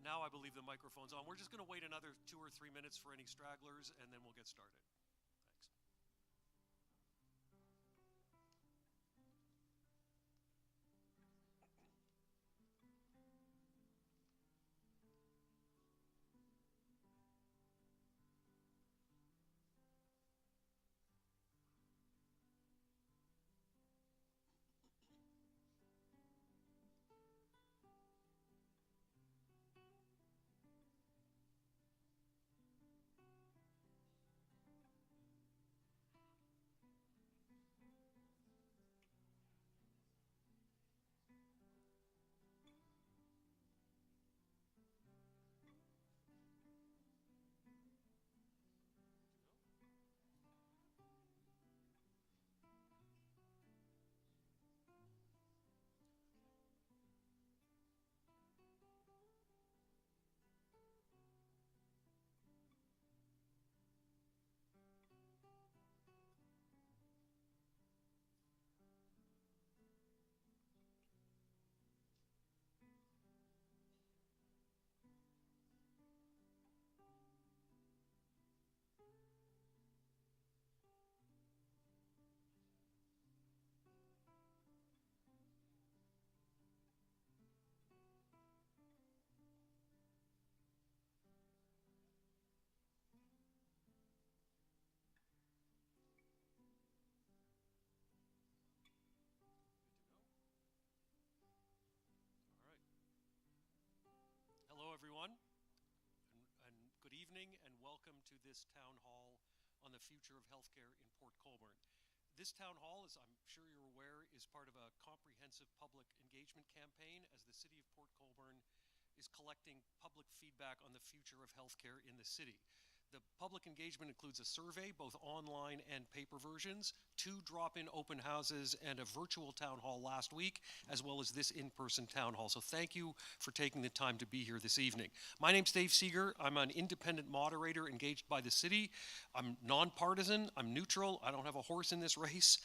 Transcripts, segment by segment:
Now I believe the microphone's on. We're just going to wait another 2 or 3 minutes for any stragglers, and then we'll get started. Thanks. All right. Hello, everyone, and good evening, and welcome to this town hall on the future of healthcare in Port Colborne. This town hall, as I'm sure you're aware, is part of a comprehensive public engagement campaign as the City of Port Colborne is collecting public feedback on the future of healthcare in the city. The public engagement includes a survey, both online and paper versions, 2 drop-in open houses, and a virtual town hall last week, as well as this in-person town hall. So thank you for taking the time to be here this evening. My name's Dave Seeger. I'm an independent moderator engaged by the city. I'm nonpartisan. I'm neutral. I don't have a horse in this race.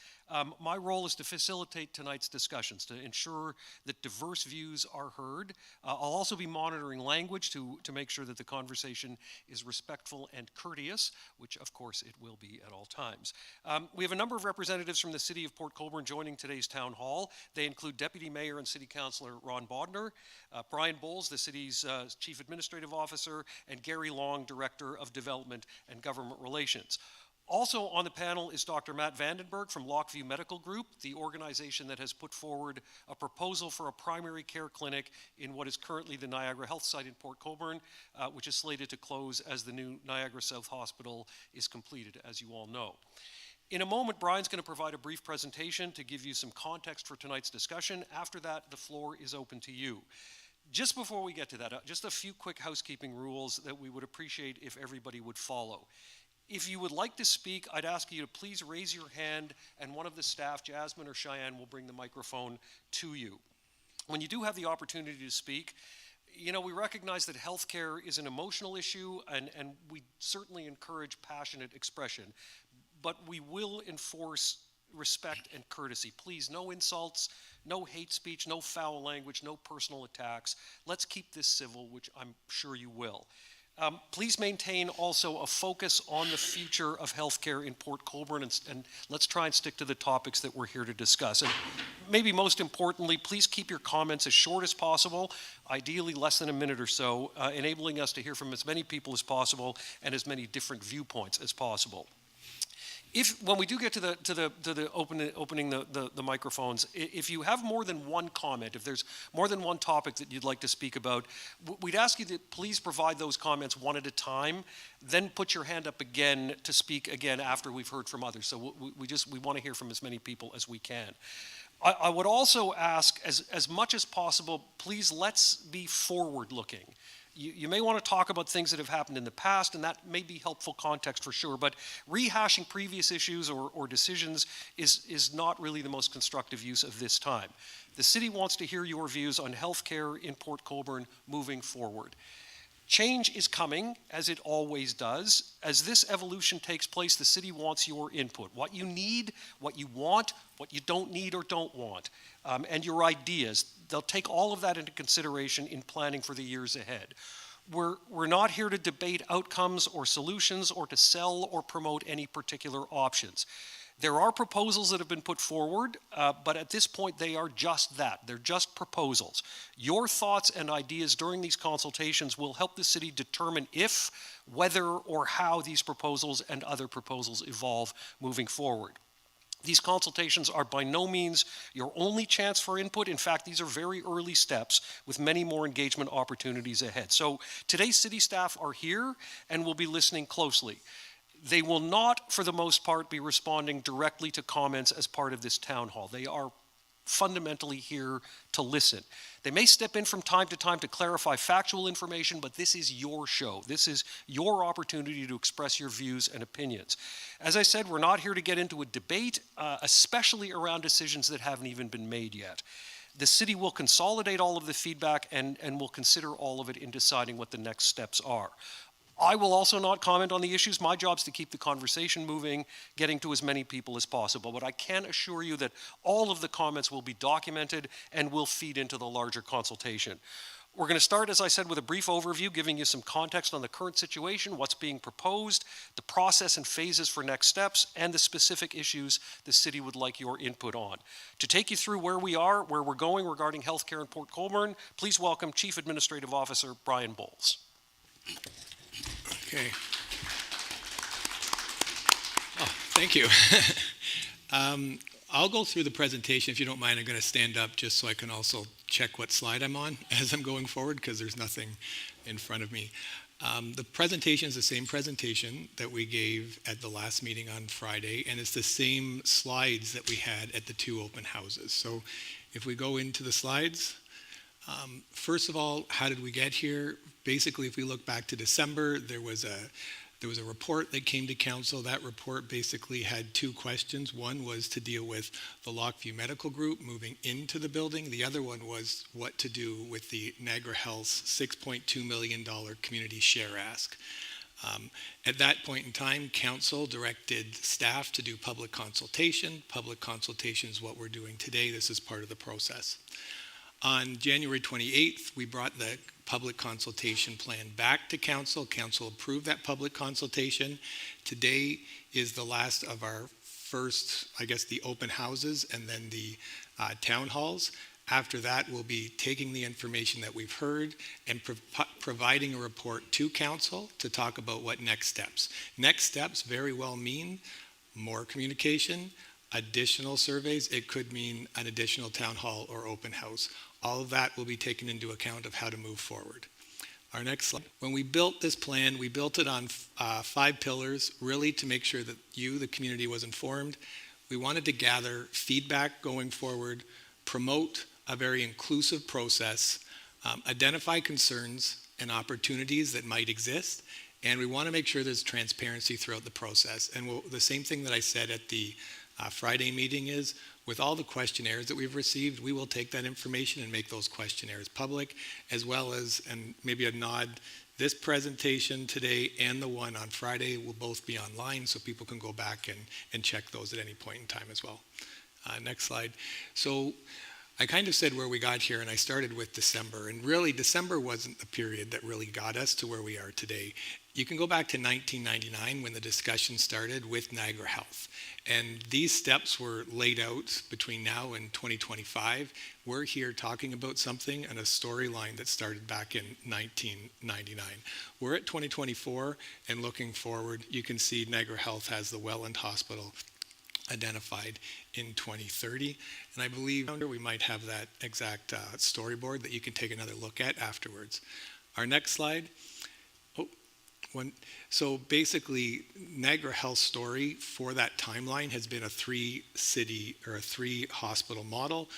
My role is to facilitate tonight's discussions, to ensure that diverse views are heard. I'll also be monitoring language to make sure that the conversation is respectful and courteous, which of course it will be at all times. We have a number of representatives from the City of Port Colborne joining today's town hall. They include Deputy Mayor and City Councillor Ron Bodner, Brian Bowles, the city's Chief Administrative Officer, and Gary Long, Director of Development and Government Relations. Also on the panel is Dr. Matt Vandenberg from Lockview Medical Group, the organization that has put forward a proposal for a primary care clinic in what is currently the Niagara Health site in Port Colborne, which is slated to close as the new Niagara South Hospital is completed, as you all know. In a moment, Brian's going to provide a brief presentation to give you some context for tonight's discussion. After that, the floor is open to you. Just before we get to that, just a few quick housekeeping rules that we would appreciate if everybody would follow. If you would like to speak, I'd ask you to please raise your hand, and one of the staff, Jasmine or Cheyenne, will bring the microphone to you. When you do have the opportunity to speak, you know, we recognize that healthcare is an emotional issue, and we certainly encourage passionate expression, but we will enforce respect and courtesy. Please, no insults, no hate speech, no foul language, no personal attacks. Let's keep this civil, which I'm sure you will. Please maintain also a focus on the future of healthcare in Port Colborne, and let's try and stick to the topics that we're here to discuss. And maybe most importantly, please keep your comments as short as possible, ideally less than a minute or so, enabling us to hear from as many people as possible and as many different viewpoints as possible. When we do get to the opening the microphones, if you have more than one comment, if there's more than one topic that you'd like to speak about, we'd ask you to please provide those comments one at a time, then put your hand up again to speak again after we've heard from others. So we want to hear from as many people as we can. I would also ask, as much as possible, please let's be forward-looking. You may want to talk about things that have happened in the past, and that may be helpful context for sure, but rehashing previous issues or decisions is not really the most constructive use of this time. The city wants to hear your views on healthcare in Port Colborne moving forward. Change is coming, as it always does. As this evolution takes place, the city wants your input. What you need, what you want, what you don't need or don't want, and your ideas. They'll take all of that into consideration in planning for the years ahead. We're not here to debate outcomes or solutions or to sell or promote any particular options. There are proposals that have been put forward, but at this point they are just that. They're just proposals. Your thoughts and ideas during these consultations will help the city determine if, whether, or how these proposals and other proposals evolve moving forward. These consultations are by no means your only chance for input. In fact, these are very early steps with many more engagement opportunities ahead. So today's city staff are here and will be listening closely. They will not, for the most part, be responding directly to comments as part of this town hall. They are fundamentally here to listen. They may step in from time to clarify factual information, but this is your show. This is your opportunity to express your views and opinions. As I said, we're not here to get into a debate, especially around decisions that haven't even been made yet. The city will consolidate all of the feedback and will consider all of it in deciding what the next steps are. I will also not comment on the issues. My job is to keep the conversation moving, getting to as many people as possible. But I can assure you that all of the comments will be documented and will feed into the larger consultation. We're going to start, as I said, with a brief overview, giving you some context on the current situation, what's being proposed, the process and phases for next steps, and the specific issues the city would like your input on. To take you through where we are, where we're going regarding healthcare in Port Colborne, please welcome Chief Administrative Officer Brian Bowles. Okay. Oh, thank you. I'll go through the presentation. If you don't mind, I'm going to stand up just so I can also check what slide I'm on as I'm going forward, because there's nothing in front of me. The presentation is the same presentation that we gave at the last meeting on Friday, and it's the same slides that we had at the 2 open houses. So if we go into the slides, first of all, how did we get here? Basically, if we look back to December, there was a report that came to council. That report basically had 2 questions. One was to deal with the Lockview Medical Group moving into the building. The other one was what to do with the Niagara Health's $6.2 million community share ask. At that point in time, council directed staff to do public consultation. Public consultation is what we're doing today. This is part of the process. On January 28th, we brought the public consultation plan back to council. Council approved that public consultation. Today is the last of our first, I guess, the open houses and then the town halls. After that, we'll be taking the information that we've heard and providing a report to council to talk about what next steps. Next steps very well mean more communication, additional surveys. It could mean an additional town hall or open house. All of that will be taken into account of how to move forward. Our next slide. When we built this plan, we built it on 5 pillars, really to make sure that you, the community, was informed. We wanted to gather feedback going forward, promote a very inclusive process, identify concerns and opportunities that might exist, and we want to make sure there's transparency throughout the process. And the same thing that I said at the Friday meeting is, with all the questionnaires that we've received, we will take that information and make those questionnaires public, as well as, and maybe a nod, this presentation today and the one on Friday will both be online, so people can go back and check those at any point in time as well. Next slide. So I kind of said where we got here, and I started with December, and really December wasn't the period that really got us to where we are today. You can go back to 1999 when the discussion started with Niagara Health. And these steps were laid out between now and 2025. We're here talking about something and a storyline that started back in 1999. We're at 2024 and looking forward, you can see Niagara Health has the Welland Hospital identified in 2030. And I believe we might have that exact storyboard that you can take another look at afterwards. Our next slide. So basically, Niagara Health's story for that timeline has been a 3-city or a 3-hospital model.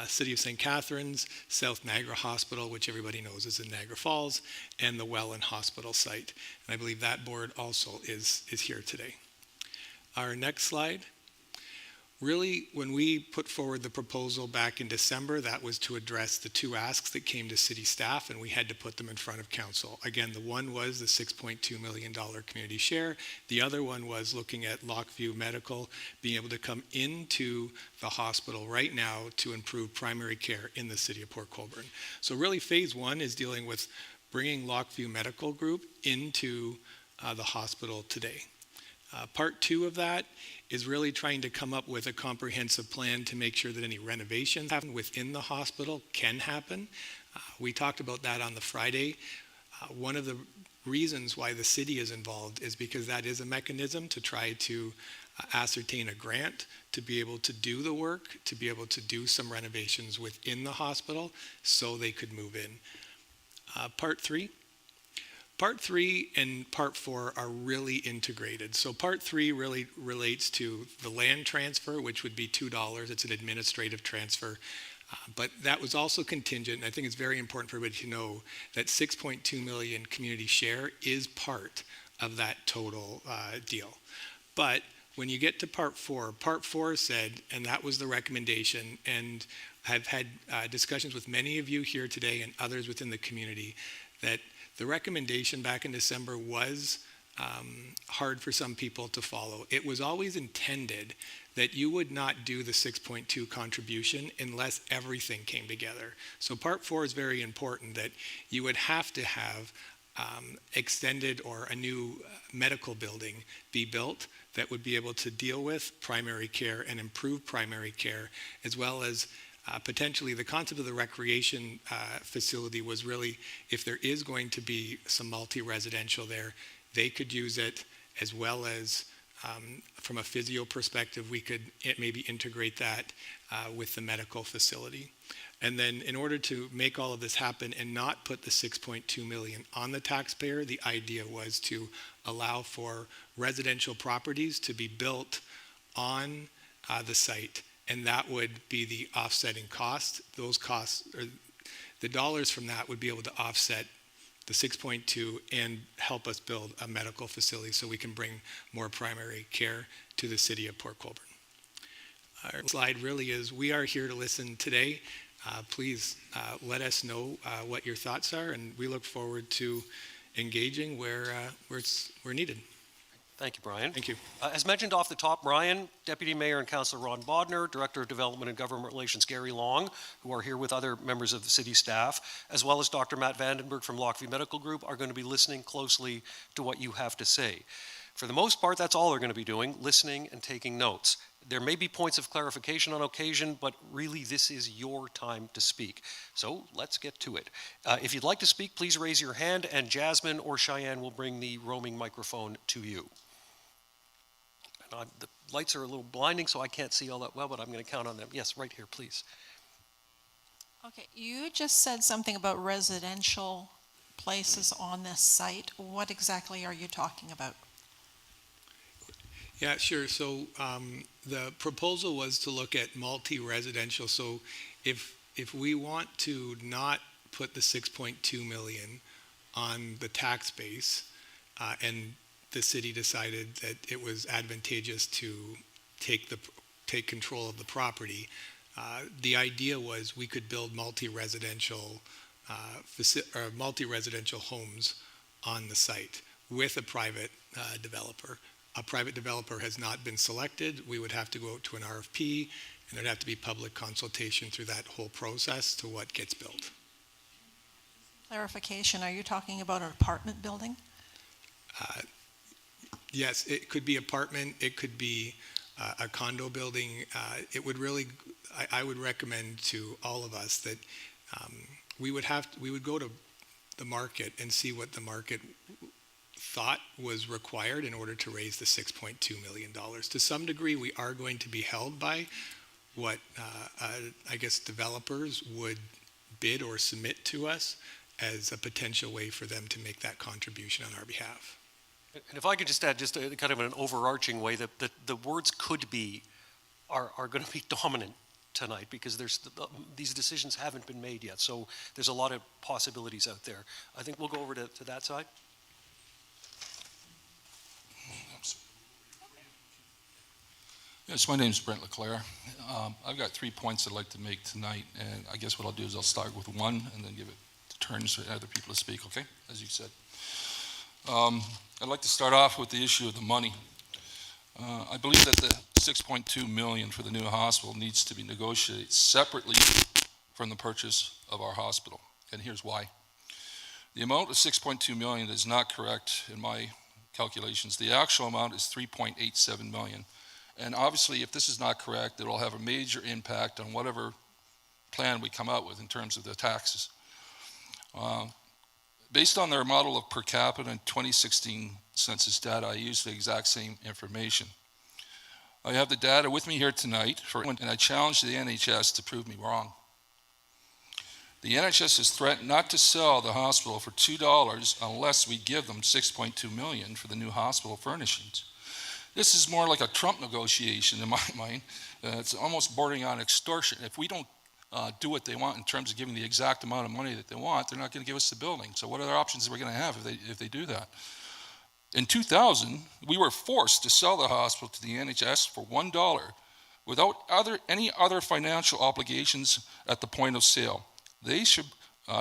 City of St. Catharines, South Niagara Hospital, which everybody knows is in Niagara Falls, and the Welland Hospital site. And I believe that board also is here today. Our next slide. Really, when we put forward the proposal back in December, that was to address the two asks that came to city staff, and we had to put them in front of council. Again, the one was the $6.2 million community share. The other one was looking at Lockview Medical being able to come into the hospital right now to improve primary care in the city of Port Colborne. So really, phase one is dealing with bringing Lockview Medical Group into the hospital today. Part two of that is really trying to come up with a comprehensive plan to make sure that any renovations happen within the hospital can happen. We talked about that on the Friday. One of the reasons why the city is involved is because that is a mechanism to try to ascertain a grant to be able to do the work, to be able to do some renovations within the hospital so they could move in. Part three and part four are really integrated. So part three really relates to the land transfer, which would be $2. It's an administrative transfer. But that was also contingent, and I think it's very important for everybody to know that 6.2 million community share is part of that total deal. But when you get to part four said, and that was the recommendation, and I've had discussions with many of you here today and others within the community, that the recommendation back in December was hard for some people to follow. It was always intended that you would not do the 6.2 contribution unless everything came together. So part four is very important, that you would have to have extended or a new medical building be built that would be able to deal with primary care and improve primary care, as well as potentially the concept of the recreation facility was really, if there is going to be some multi-residential there, they could use it, as well as from a physio perspective, we could maybe integrate that with the medical facility. And then in order to make all of this happen and not put the 6.2 million on the taxpayer, the idea was to allow for residential properties to be built on the site, and that would be the offsetting cost. Those costs, or the dollars from that, would be able to offset the 6.2 and help us build a medical facility so we can bring more primary care to the city of Port Colborne. Our slide really is, we are here to listen today. Please let us know what your thoughts are, and we look forward to engaging where we're needed. Thank you, Brian. Thank you. As mentioned off the top, Brian, Deputy Mayor and Councillor Ron Bodner, Director of Development and Government Relations Gary Long, who are here with other members of the city staff, as well as Dr. Matt Vandenberg from Lockview Medical Group, are going to be listening closely to what you have to say. For the most part, that's all they're going to be doing, listening and taking notes. There may be points of clarification on occasion, but really this is your time to speak. So let's get to it. If you'd like to speak, please raise your hand, and Jasmine or Cheyenne will bring the roaming microphone to you. The lights are a little blinding, so I can't see all that well, but I'm going to count on them. Yes, right here, please. Okay, you just said something about residential places on this site. What exactly are you talking about? Yeah, sure. So the proposal was to look at multi-residential. So if we want to not put the 6.2 million on the tax base, and the city decided that it was advantageous to take control of the property, the idea was we could build multi-residential homes on the site with a private developer. A private developer has not been selected. We would have to go out to an RFP, and there'd have to be public consultation through that whole process to what gets built. Clarification, are you talking about an apartment building? Yes, it could be apartment, it could be a condo building. It would really, I would recommend to all of us that we would go to the market and see what the market thought was required in order to raise the $6.2 million. To some degree, we are going to be held by what I guess developers would bid or submit to us as a potential way for them to make that contribution on our behalf. And if I could just add, just a, kind of an overarching way, that the words "could be" are going to be dominant tonight, because these decisions haven't been made yet. So there's a lot of possibilities out there. I think we'll go over to that side. Yes, my name's Brent LeClaire. I've got 3 points I'd like to make tonight, and I guess what I'll do is I'll start with one and then give it turns for other people to speak, okay? As you said. I'd like to start off with the issue of the money. I believe that the $6.2 million for the new hospital needs to be negotiated separately from the purchase of our hospital, and here's why. The amount of $6.2 million is not correct in my calculations. The actual amount is $3.87 million. And obviously, if this is not correct, it will have a major impact on whatever plan we come out with in terms of the taxes. Based on their model of per capita and 2016 census data, I used the exact same information. I have the data with me here tonight, and I challenge the NHS to prove me wrong. The NHS has threatened not to sell the hospital for $2 unless we give them $6.2 million for the new hospital furnishings. This is more like a Trump negotiation in my mind. It's almost bordering on extortion. If we don't do what they want in terms of giving the exact amount of money that they want, they're not going to give us the building. So what other options are we going to have if they do that? In 2000, we were forced to sell the hospital to the NHS for $1 without any other financial obligations at the point of sale. They should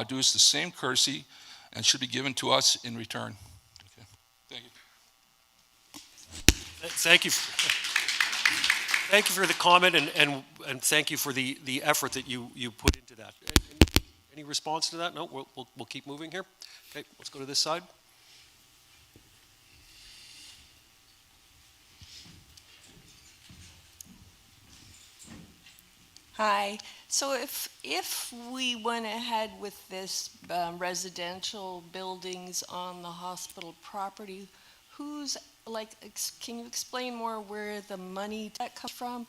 do us the same courtesy and should be given to us in return. Okay. Thank you. Thank you. Thank you for the comment, and thank you for the effort that you put into that. Any response to that? No, we'll keep moving here. Okay, let's go to this side. Hi. So if we went ahead with this residential buildings on the hospital property, can you explain more where the money that comes from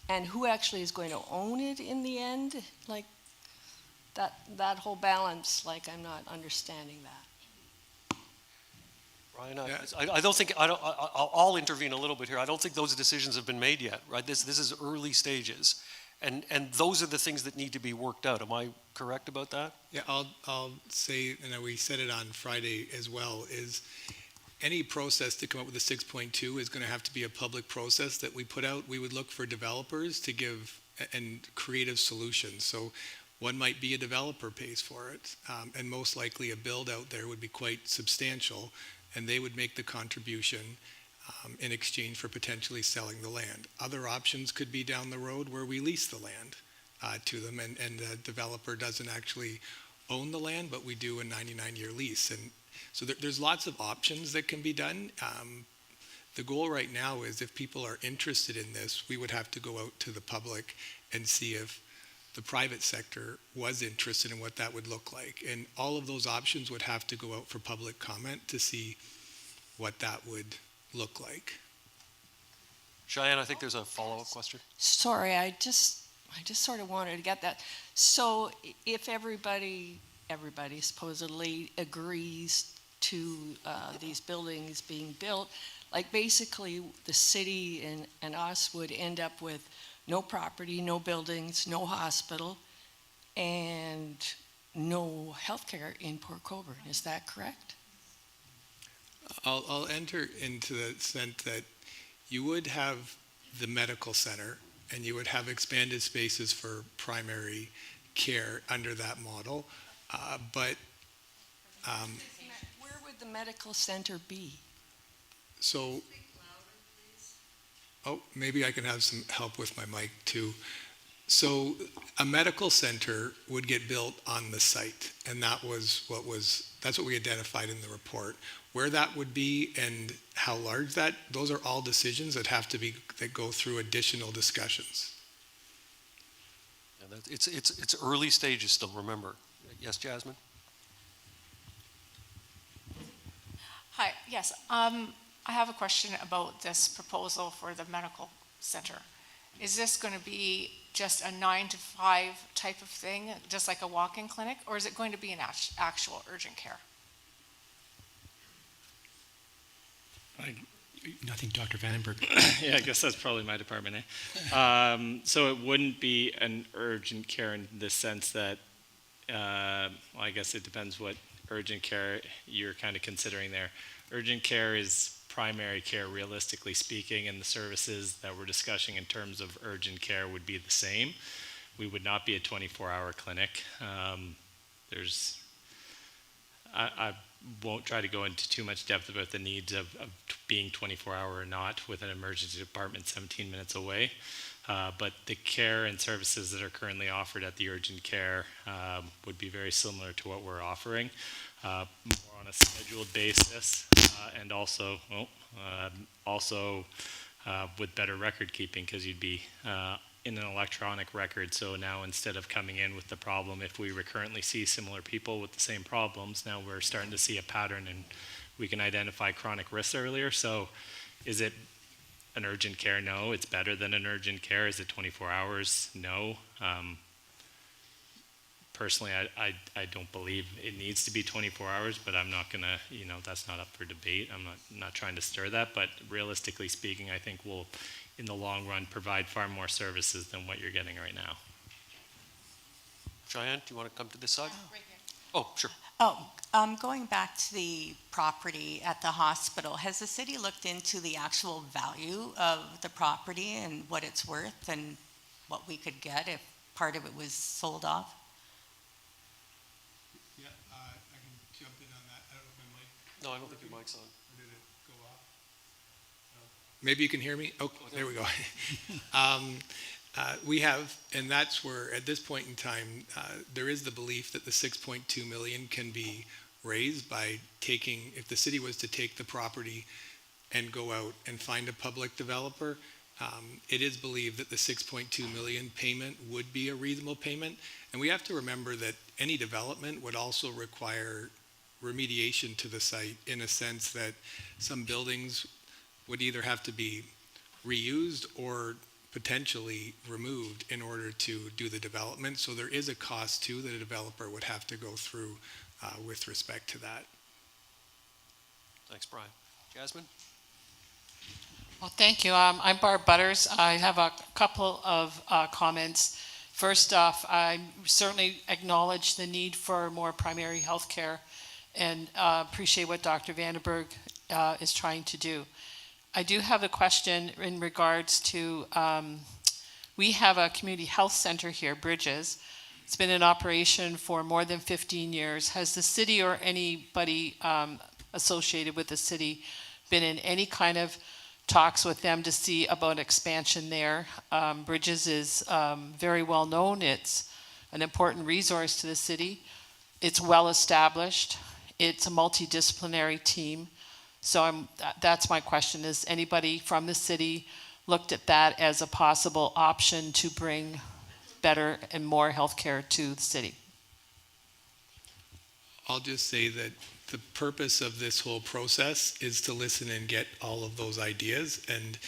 and who actually is going to own it in the end? Like that whole balance, like I'm not understanding that. Brian, I don't think, I'll intervene a little bit here. I don't think those decisions have been made yet, right? This is early stages. And those are the things that need to be worked out. Am I correct about that? Yeah, I'll say, and we said it on Friday as well, is any process to come up with a 6.2 is going to have to be a public process that we put out. We would look for developers to give and creative solutions. So one might be a developer pays for it, and most likely a build out there would be quite substantial, and they would make the contribution in exchange for potentially selling the land. Other options could be down the road where we lease the land to them, and the developer doesn't actually own the land, but we do a 99-year lease. And so there's lots of options that can be done. The goal right now is if people are interested in this, we would have to go out to the public and see if the private sector was interested in what that would look like. And all of those options would have to go out for public comment to see what that would look like. Cheyenne, I think there's a follow-up question. Sorry, I just sort of wanted to get that. So if everybody supposedly agrees to these buildings being built, like basically the city and us would end up with no property, no buildings, no hospital, and no healthcare in Port Colborne. Is that correct? I'll enter into the sense that you would have the medical center and you would have expanded spaces for primary care under that model, but where would the medical center be? So, oh, maybe I can have some help with my mic too. So a medical center would get built on the site, and that's what we identified in the report. Where that would be and how large those are all decisions that go through additional discussions. Yeah, it's early stages still, remember. Yes, Jasmine? Hi, yes. I have a question about this proposal for the medical center. Is this going to be just a 9 to 5 type of thing, just like a walk-in clinic, or is it going to be an actual urgent care? I think Dr. Vandenberg. Yeah, I guess that's probably my department. So it wouldn't be an urgent care in the sense that, well, I guess it depends what urgent care you're kind of considering there. Urgent care is primary care, realistically speaking, and the services that we're discussing in terms of urgent care would be the same. We would not be a 24-hour clinic. I won't try to go into too much depth about the needs of being 24-hour or not with an emergency department 17 minutes away. But the care and services that are currently offered at the urgent care would be very similar to what we're offering, more on a scheduled basis, and also with better record keeping, because you'd be in an electronic record. So now, instead of coming in with the problem, if we recurrently see similar people with the same problems, now we're starting to see a pattern and we can identify chronic risks earlier. So is it an urgent care? No. It's better than an urgent care. Is it 24 hours? No. Personally, I don't believe it needs to be 24 hours, but I'm not gonna, that's not up for debate. I'm not trying to stir that, but realistically speaking, I think we'll, in the long run, provide far more services than what you're getting right now. Cheyenne, do you want to come to this side? Oh, sure. Going back to the property at the hospital, has the city looked into the actual value of the property and what it's worth and what we could get if part of it was sold off? Yeah, I can jump in on that. I don't know if my mic. No, I don't think your mic's on. Or did it go off? No. Maybe you can hear me? Oh, there we go. We have, and that's where, at this point in time, there is the belief that the 6.2 million can be raised by taking, if the city was to take the property and go out and find a public developer, it is believed that the 6.2 million payment would be a reasonable payment. And we have to remember that any development would also require remediation to the site, in a sense that some buildings would either have to be reused or potentially removed in order to do the development. So there is a cost too that a developer would have to go through with respect to that. Thanks, Brian. Jasmine? Well, thank you. I'm Barb Butters. I have a couple of comments. First off, I certainly acknowledge the need for more primary health care and appreciate what Dr. Vandenberg is trying to do. I do have a question in regards to, we have a community health center here, Bridges. It's been in operation for more than 15 years. Has the city or anybody associated with the city been in any kind of talks with them to see about expansion there? Bridges is very well known. It's an important resource to the city. It's well established. It's a multidisciplinary team. So that's my question. Is anybody from the city looked at that as a possible option to bring better and more healthcare to the city? I'll just say that the purpose of this whole process is to listen and get all of those ideas, and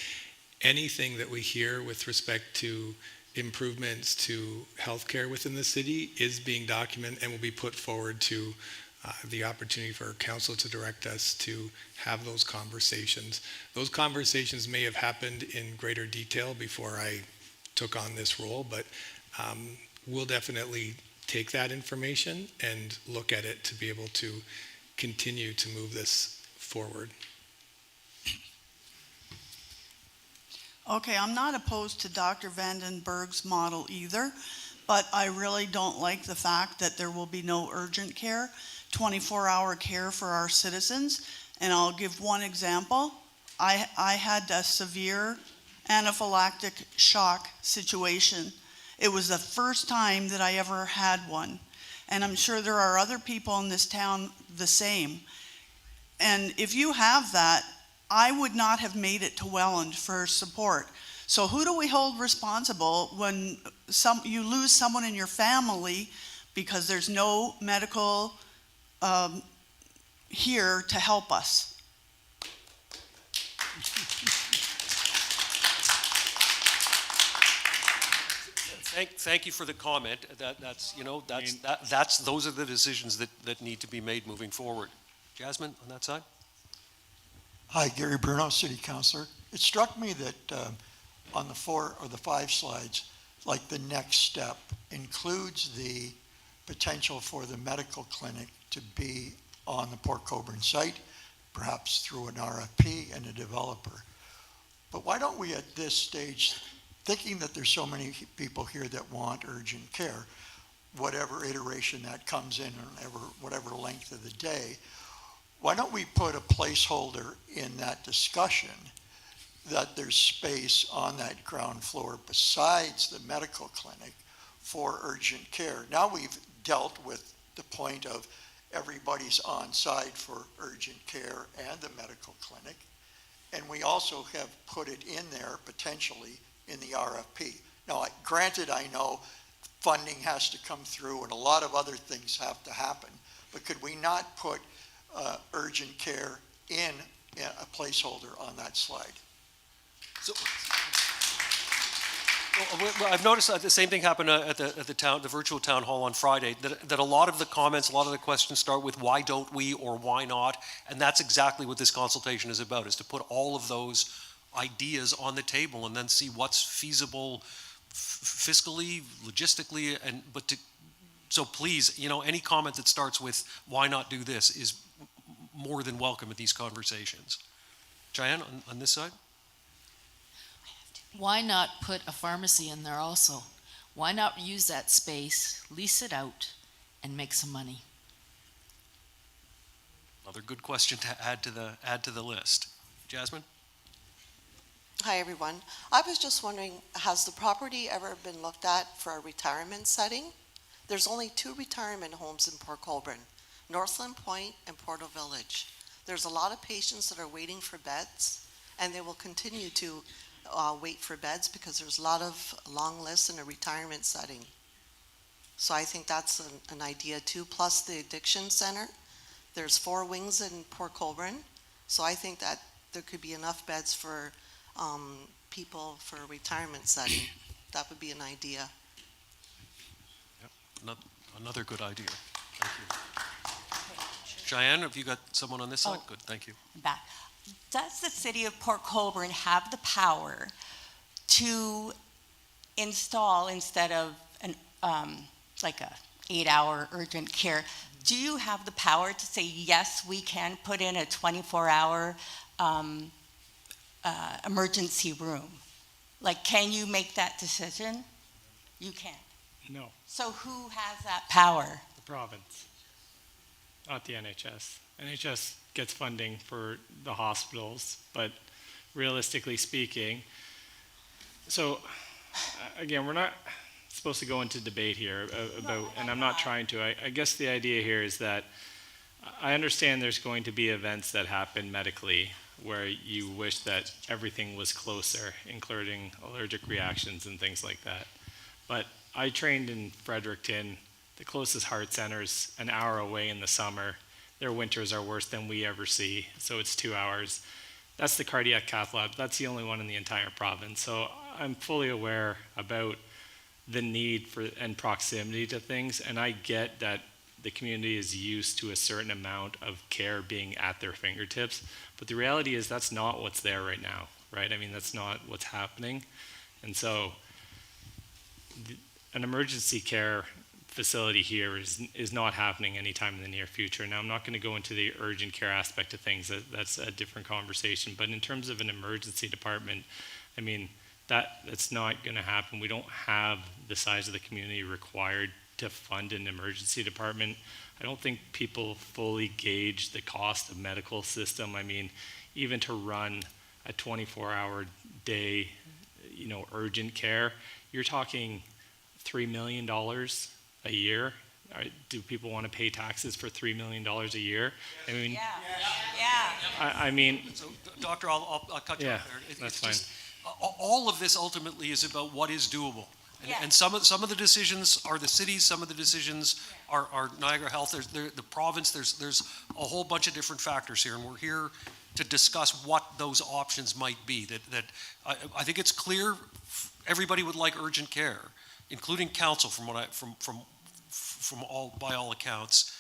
anything that we hear with respect to improvements to healthcare within the city is being documented and will be put forward to the opportunity for council to direct us to have those conversations. Those conversations may have happened in greater detail before I took on this role, but we'll definitely take that information and look at it to be able to continue to move this forward. Okay, I'm not opposed to Dr. Vandenberg's model either, but I really don't like the fact that there will be no urgent care, 24-hour care for our citizens. And I'll give one example. I had a severe anaphylactic shock situation. It was the first time that I ever had one. And I'm sure there are other people in this town the same. And if you have that, I would not have made it to Welland for support. So who do we hold responsible when you lose someone in your family because there's no medical here to help us? Thank you for the comment. Those are the decisions that need to be made moving forward. Jasmine, on that side? Hi, Gary Bruno, City Councilor. It struck me that on the 4 or the 5 slides, like the next step includes the potential for the medical clinic to be on the Port Colborne site, perhaps through an RFP and a developer. But why don't we at this stage, thinking that there's so many people here that want urgent care, whatever iteration that comes in and whatever length of the day, why don't we put a placeholder in that discussion that there's space on that ground floor besides the medical clinic for urgent care? Now we've dealt with the point of everybody's on site for urgent care and the medical clinic. And we also have put it in there potentially in the RFP. Now, granted, I know funding has to come through and a lot of other things have to happen, but could we not put urgent care in a placeholder on that slide? So, well, I've noticed that the same thing happened at the virtual town hall on Friday, that a lot of the comments, a lot of the questions start with why don't we or why not, and that's exactly what this consultation is about, is to put all of those ideas on the table and then see what's feasible fiscally, logistically, so please, any comment that starts with why not do this is more than welcome at these conversations. Cheyenne, on this side? Why not put a pharmacy in there also? Why not use that space, lease it out, and make some money? Another good question to add to the list. Jasmine? Hi, everyone. I was just wondering, has the property ever been looked at for a retirement setting? There's only 2 retirement homes in Port Colborne, Northland Point and Portal Village. There's a lot of patients that are waiting for beds, and they will continue to wait for beds because there's a lot of long lists in a retirement setting. So I think that's an idea too, plus the addiction center. There's 4 wings in Port Colborne, so I think that there could be enough beds for people for a retirement setting. That would be an idea. Yep. Another good idea. Thank you. Cheyenne, have you got someone on this side? Good, thank you. Back. Does the city of Port Colborne have the power to install, instead of like a 8-hour urgent care, do you have the power to say, yes, we can put in a 24-hour emergency room? Like, can you make that decision? You can't. No, So who has that power? the province, not the NHS. NHS gets funding for the hospitals, but realistically speaking, so again, we're not supposed to go into debate here about, and I'm not trying to. I guess the idea here is that I understand there's going to be events that happen medically where you wish that everything was closer, including allergic reactions and things like that. But I trained in Fredericton. The closest heart center's an hour away in the summer. Their winters are worse than we ever see, so it's 2 hours. That's the cardiac cath lab. That's the only one in the entire province. So I'm fully aware about the need for and proximity to things, and I get that the community is used to a certain amount of care being at their fingertips, but the reality is that's not what's there right now, right? I mean, that's not what's happening. And so an emergency care facility here is not happening anytime in the near future. Now, I'm not going to go into the urgent care aspect of things. That's a different conversation. But in terms of an emergency department, I mean, that's not going to happen. We don't have the size of the community required to fund an emergency department. I don't think people fully gauge the cost of medical system. I mean, even to run a 24-hour day, urgent care, you're talking $3 million a year. Do people want to pay taxes for $3 million a year? I mean, Yeah. I mean, So, Doctor, I'll cut you off there. that's It's fine. just, all of this ultimately is about what is doable. Yeah. And some of the decisions are the cities, some of the decisions are Niagara Health, there's the province, there's a whole bunch of different factors here, and we're here to discuss what those options might be. That I think it's clear everybody would like urgent care, including council by all accounts.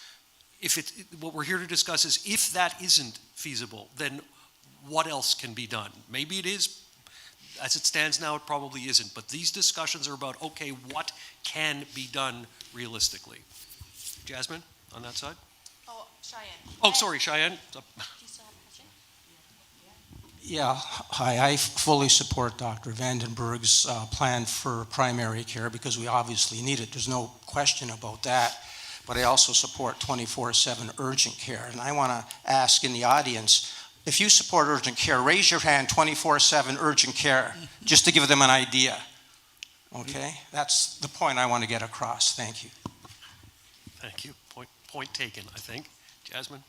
What we're here to discuss is if that isn't feasible, then what else can be done? Maybe it is. As it stands now, it probably isn't. But these discussions are about, okay, what can be done realistically? Jasmine, on that side? Oh, Cheyenne. Oh, sorry, Cheyenne. Yeah, hi. I fully support Dr. Vandenberg's plan for primary care because we obviously need it. There's no question about that. But I also support 24/7 urgent care. And I want to ask in the audience, if you support urgent care, raise your hand, 24/7 urgent care, just to give them an idea. Okay? That's the point I want to get across. Thank you. Thank you. Point taken, I think. Jasmine?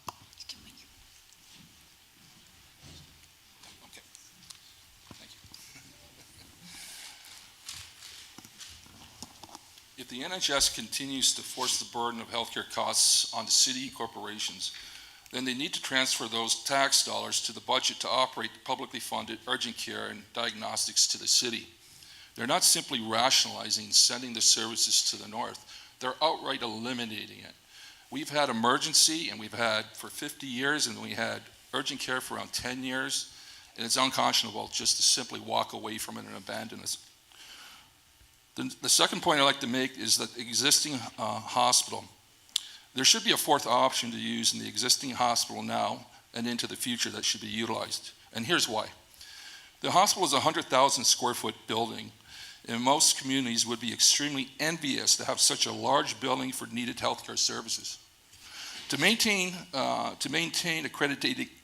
If the NHS continues to force the burden of healthcare costs onto city corporations, then they need to transfer those tax dollars to the budget to operate publicly funded urgent care and diagnostics to the city. They're not simply rationalizing sending the services to the north, they're outright eliminating it. We've had emergency, and we've had for 50 years, and we had urgent care for around 10 years, and it's unconscionable just to simply walk away from it and abandon us. The second point I'd like to make is that the existing hospital, there should be a fourth option to use in the existing hospital now and into the future that should be utilized. And here's why. The hospital is a 100,000 square foot building, and most communities would be extremely envious to have such a large building for needed healthcare services. To maintain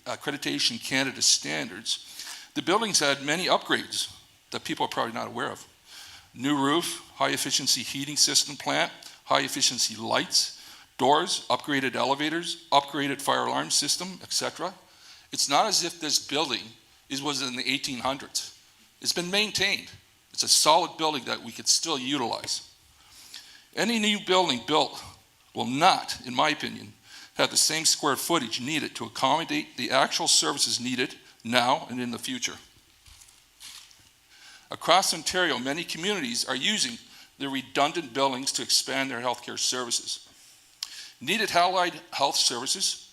accreditation Canada standards, the building's had many upgrades that people are probably not aware of. New roof, high-efficiency heating system plant, high-efficiency lights, doors, upgraded elevators, upgraded fire alarm system, etc. It's not as if this building was in the 1800s. It's been maintained. It's a solid building that we could still utilize. Any new building built will not, in my opinion, have the same square footage needed to accommodate the actual services needed now and in the future. Across Ontario, many communities are using the redundant buildings to expand their healthcare services. Needed allied health services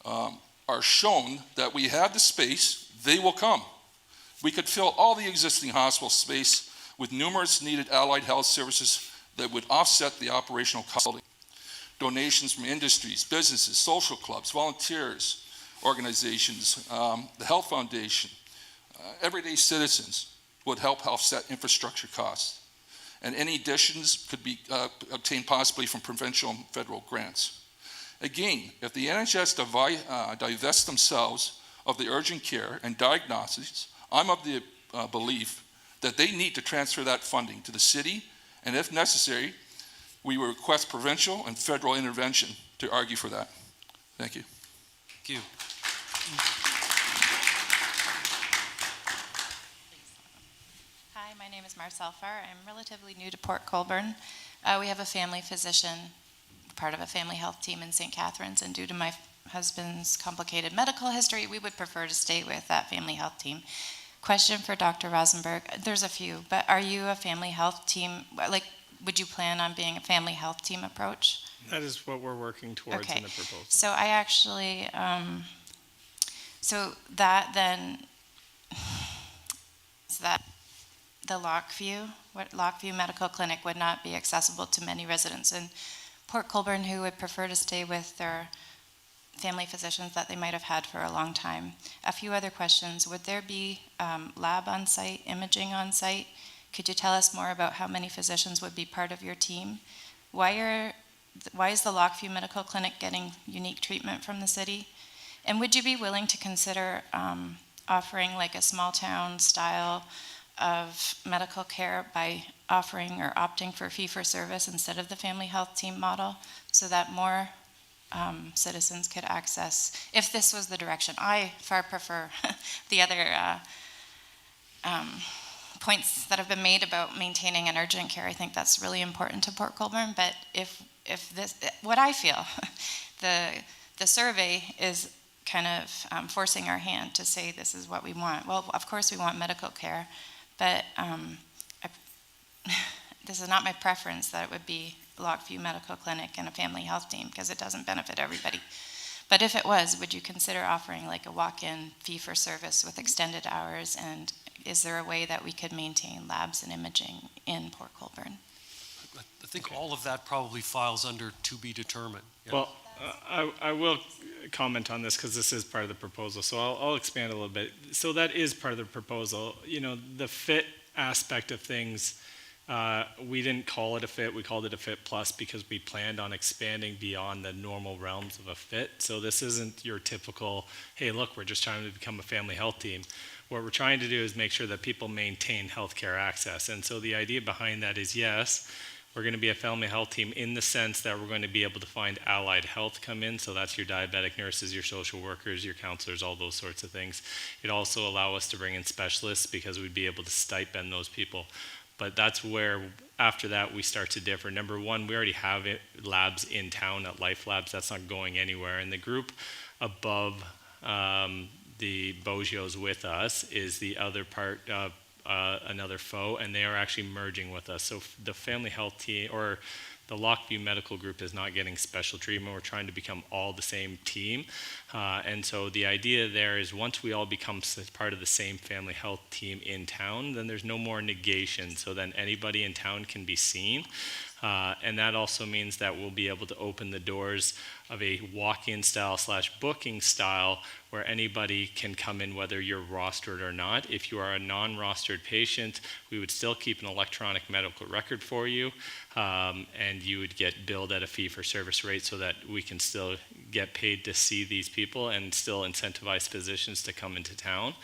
are shown that we have the space, they will come. We could fill all the existing hospital space with numerous needed allied health services that would offset the operational cost. Donations from industries, businesses, social clubs, volunteers, organizations, the Health Foundation, everyday citizens would help offset infrastructure costs. And any additions could be obtained possibly from provincial and federal grants. Again, if the NHS divests themselves of the urgent care and diagnostics, I'm of the belief that they need to transfer that funding to the city, and if necessary, we will request provincial and federal intervention to argue for that. Thank you. Thank you. Hi, my name is Marcel Farr. I'm relatively new to Port Colborne. We have a family physician, part of a family health team in St. Catharines, and due to my husband's complicated medical history, we would prefer to stay with that family health team. Question for Dr. Rosenberg. There's a few, but are you a family health team? Like, would you plan on being a family health team approach? That is what we're working towards in the proposal. So I actually, so that then, is that the Lockview Medical Clinic would not be accessible to many residents in Port Colborne who would prefer to stay with their family physicians that they might have had for a long time. A few other questions. Would there be lab on site, imaging on site? Could you tell us more about how many physicians would be part of your team? Why is the Lockview Medical Clinic getting unique treatment from the city? And would you be willing to consider offering like a small town style of medical care by offering or opting for fee-for-service instead of the family health team model so that more citizens could access, if this was the direction? I far prefer the other points that have been made about maintaining an urgent care. I think that's really important to Port Colborne, but if this, what I feel, the survey is kind of forcing our hand to say this is what we want. Well, of course we want medical care, but this is not my preference that it would be Lockview Medical Clinic and a family health team because it doesn't benefit everybody. But if it was, would you consider offering like a walk-in fee-for-service with extended hours, and is there a way that we could maintain labs and imaging in Port Colborne? I think all of that probably files under to be determined. Yeah. Well, I will comment on this because this is part of the proposal, so I'll expand a little bit. So that is part of the proposal. You know, the fit aspect of things, we didn't call it a fit, we called it a fit plus because we planned on expanding beyond the normal realms of a fit. So this isn't your typical, hey, look, we're just trying to become a family health team. What we're trying to do is make sure that people maintain healthcare access. And so the idea behind that is, yes, we're going to be a family health team in the sense that we're going to be able to find allied health come in. So that's your diabetic nurses, your social workers, your counselors, all those sorts of things. It also allow us to bring in specialists because we'd be able to stipend those people. But that's where, after that, we start to differ. Number one, we already have labs in town at Life Labs. That's not going anywhere. And the group above the Bogios with us is the other part of another foe, and they are actually merging with us. So the family health team, or the Lockview Medical Group, is not getting special treatment. We're trying to become all the same team. And so the idea there is once we all become part of the same family health team in town, then there's no more negation. So then anybody in town can be seen. And that also means that we'll be able to open the doors of a walk-in style / booking style where anybody can come in whether you're rostered or not. If you are a non-rostered patient, we would still keep an electronic medical record for you, and you would get billed at a fee-for-service rate so that we can still get paid to see these people and still incentivize physicians to come into town.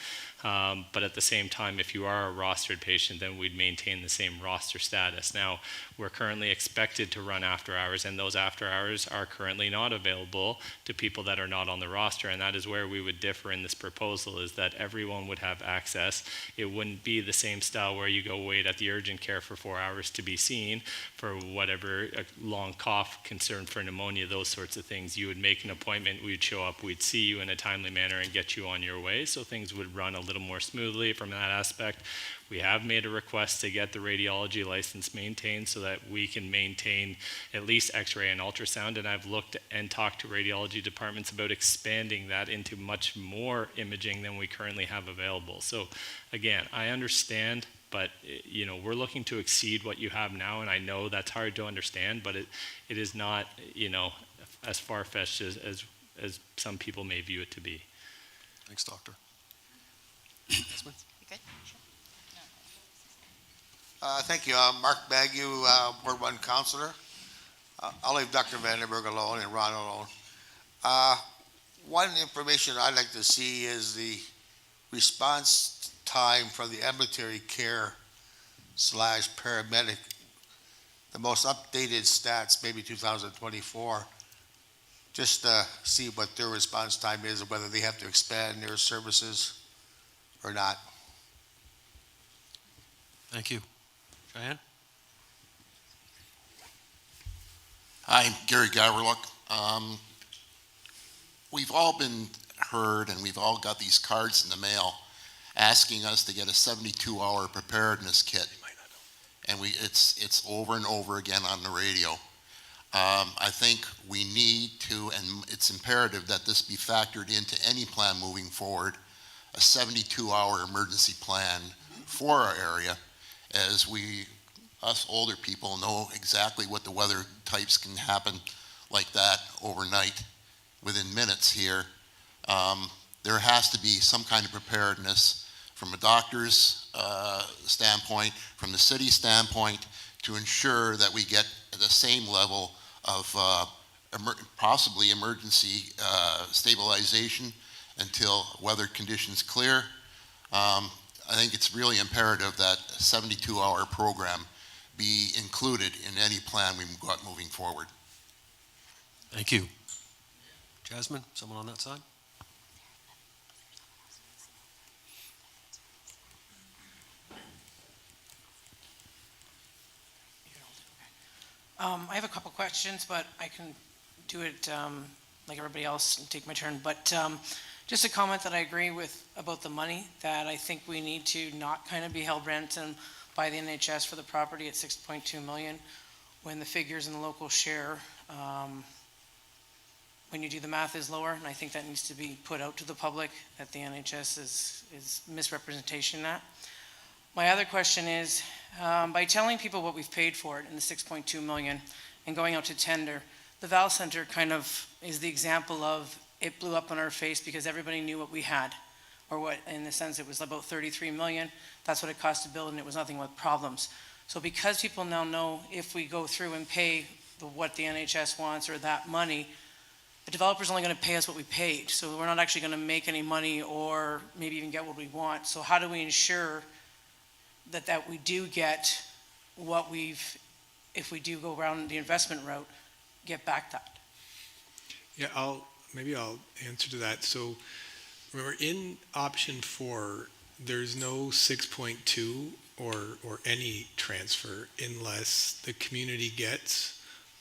But at the same time, if you are a rostered patient, then we'd maintain the same roster status. Now, we're currently expected to run after hours, and those after hours are currently not available to people that are not on the roster, and that is where we would differ in this proposal, is that everyone would have access. It wouldn't be the same style where you go wait at the urgent care for 4 hours to be seen for whatever, a long cough, concern for pneumonia, those sorts of things. You would make an appointment, we'd show up, we'd see you in a timely manner and get you on your way, so things would run a little more smoothly from that aspect. We have made a request to get the radiology license maintained so that we can maintain at least x-ray and ultrasound, and I've looked and talked to radiology departments about expanding that into much more imaging than we currently have available. So again, I understand, but you know, we're looking to exceed what you have now, and I know that's hard to understand, but it is not, you know, as far-fetched as some people may view it to be. Thanks, Doctor. Thank you. Mark Bagu, Ward 1 Councillor. I'll leave Dr. Vandenberg alone and Ron alone. One information I'd like to see is the response time for the ambulatory care / paramedic, the most updated stats, maybe 2024, just to see what their response time is and whether they have to expand their services or not. Thank you. Cheyenne? Hi, Gary Gaverlook. We've all been heard and we've all got these cards in the mail asking us to get a 72-hour preparedness kit. And it's over and over again on the radio. I think we need to, and it's imperative that this be factored into any plan moving forward, a 72-hour emergency plan for our area, as us older people know exactly what the weather types can happen like that overnight within minutes here. There has to be some kind of preparedness from a doctor's standpoint, from the city standpoint, to ensure that we get the same level of possibly emergency stabilization until weather conditions clear. I think it's really imperative that a 72-hour program be included in any plan we've got moving forward. Thank you. Jasmine, someone on that side? I have a couple questions, but I can do it like everybody else and take my turn. But just a comment that I agree with about the money, that I think we need to not kind of be held ransom by the NHS for the property at 6.2 million when the figures in the local share, when you do the math, is lower. And I think that needs to be put out to the public, that the NHS is misrepresentation in that. My other question is, by telling people what we've paid for it in the 6.2 million and going out to tender, the Val Centre kind of is the example of it blew up in our face because everybody knew what we had, or what, in the sense it was about 33 million. That's what it cost to build, and it was nothing but problems. So because people now know if we go through and pay what the NHS wants or that money, the developer's only going to pay us what we paid. So we're not actually going to make any money or maybe even get what we want. So how do we ensure that we do get what we've, if we do go around the investment route, get back that? Yeah, maybe I'll answer to that. So remember, in option 4, there's no 6.2 or any transfer unless the community gets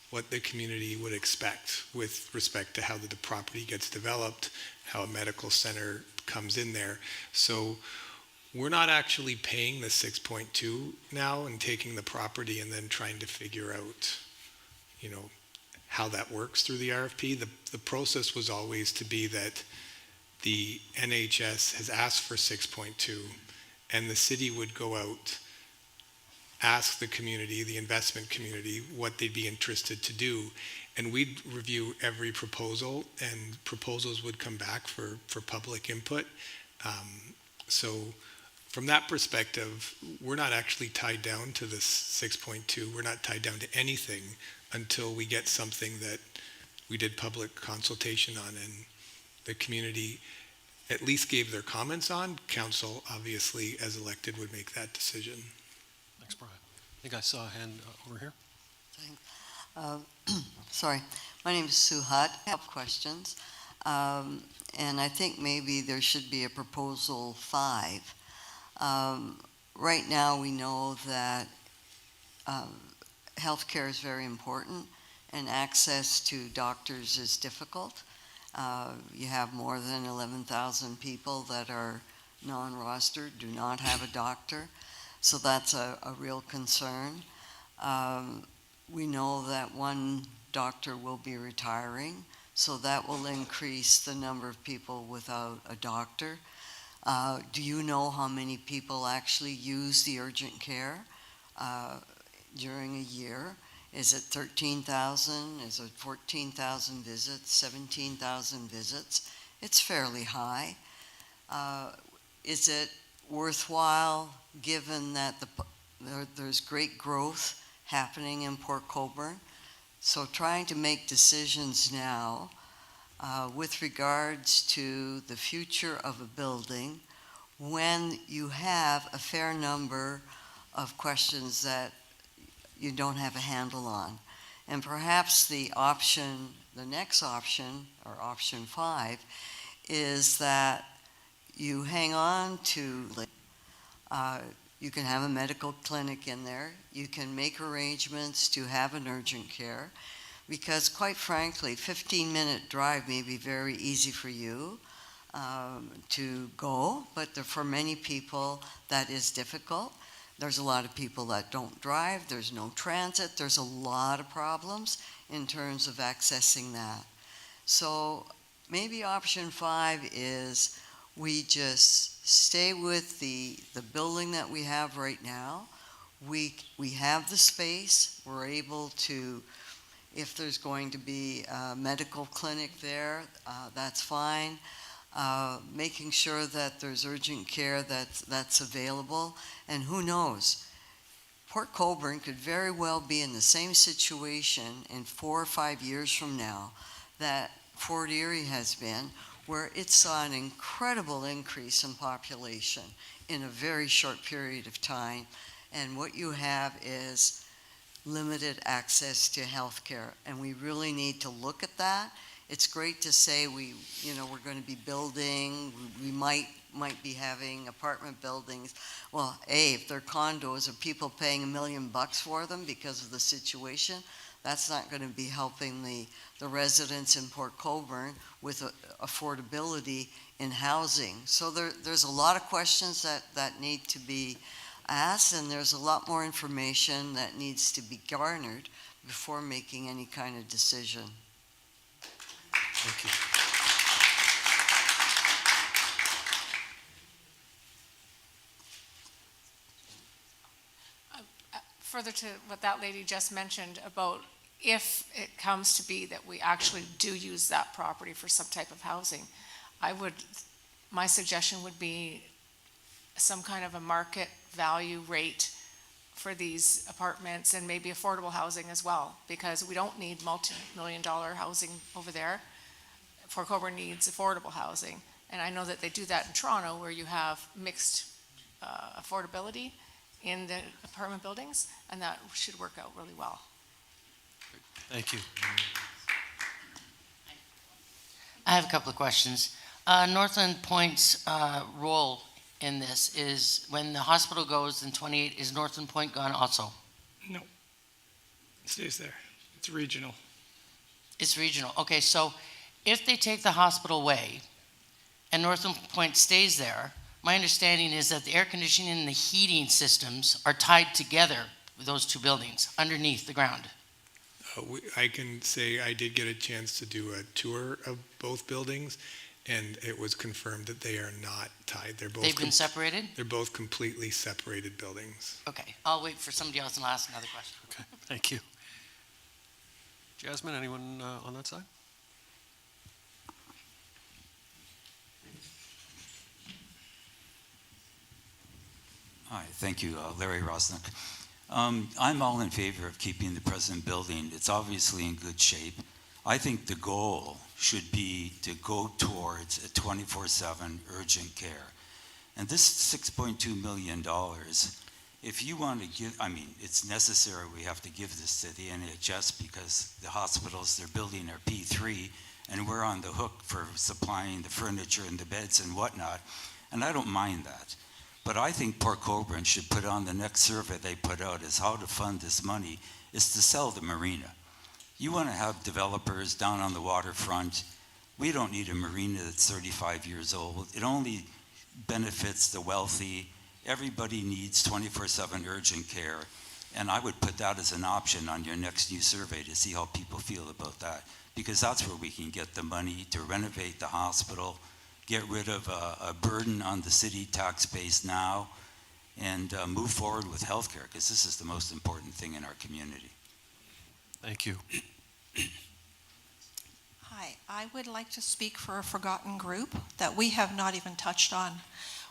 what the community would expect with respect to how the property gets developed, how a medical center comes in there. So we're not actually paying the 6.2 now and taking the property and then trying to figure out, how that works through the RFP. The process was always to be that the NHS has asked for 6.2 and the city would go out, ask the community, the investment community, what they'd be interested to do. And we'd review every proposal and proposals would come back for public input. So from that perspective, we're not actually tied down to this 6.2. We're not tied down to anything until we get something that we did public consultation on and the community at least gave their comments on. Council, obviously, as elected, would make that decision. Thanks, Brian. I think I saw a hand over here. Thanks. Sorry, my name is Sue Hutt. I have questions. And I think maybe there should be a proposal 5. Right now, we know that healthcare is very important and access to doctors is difficult. You have more than 11,000 people that are non-rostered, do not have a doctor. So that's a real concern. We know that one doctor will be retiring, so that will increase the number of people without a doctor. Do you know how many people actually use the urgent care during a year? Is it 13,000? Is it 14,000 visits? 17,000 visits? It's fairly high. Is it worthwhile, given that there's great growth happening in Port Colborne? So trying to make decisions now with regards to the future of a building when you have a fair number of questions that you don't have a handle on. And perhaps the next option, or option 5, is that you hang on to, you can have a medical clinic in there, you can make arrangements to have an urgent care, because quite frankly, 15-minute drive may be very easy for you to go, but for many people that is difficult. There's a lot of people that don't drive, there's no transit, there's a lot of problems in terms of accessing that. So maybe option 5 is we just stay with the building that we have right now. We have the space, we're able to, if there's going to be a medical clinic there, that's fine. Making sure that there's urgent care that's available. And who knows, Port Colborne could very well be in the same situation in 4 or 5 years from now that Fort Erie has been, where it saw an incredible increase in population in a very short period of time. And what you have is limited access to health care. And we really need to look at that. It's great to say we're going to be building, we might be having apartment buildings. Well, if they're condos, are people paying $1 million for them because of the situation? That's not going to be helping the residents in Port Colborne with affordability in housing. So there's a lot of questions that need to be asked, and there's a lot more information that needs to be garnered before making any kind of decision. Thank you. Further to what that lady just mentioned about if it comes to be that we actually do use that property for some type of housing, my suggestion would be some kind of a market value rate for these apartments and maybe affordable housing as well, because we don't need multi-million-dollar housing over there. Port Colborne needs affordable housing. And I know that they do that in Toronto, where you have mixed affordability in the apartment buildings, and that should work out really well. Thank you. I have a couple of questions. Northland Point's role in this is when the hospital goes in 28, is Northland Point gone also? No, it stays there. It's regional. It's regional. Okay, so if they take the hospital away and Northland Point stays there, my understanding is that the air conditioning and the heating systems are tied together with those two buildings underneath the ground. I can say I did get a chance to do a tour of both buildings, and it was confirmed that they are not tied. They've been separated? They're both completely separated buildings. Okay, I'll wait for somebody else and I'll ask another question. Okay, thank you. Jasmine, anyone on that side? Hi, thank you, Larry Rosnick. I'm all in favor of keeping the present building. It's obviously in good shape. I think the goal should be to go towards a 24/7 urgent care. And this $6.2 million, if you want to give, I mean, it's necessary we have to give this to the NHS because the hospitals they're building are P3, and we're on the hook for supplying the furniture and the beds and whatnot, and I don't mind that. But I think Port Colborne should put on the next survey they put out is how to fund this money is to sell the marina. You want to have developers down on the waterfront. We don't need a marina that's 35 years old. It only benefits the wealthy. Everybody needs 24/7 urgent care. And I would put that as an option on your next new survey to see how people feel about that. Because that's where we can get the money to renovate the hospital, get rid of a burden on the city tax base now, and move forward with healthcare, because this is the most important thing in our community. Thank you. Hi, I would like to speak for a forgotten group that we have not even touched on.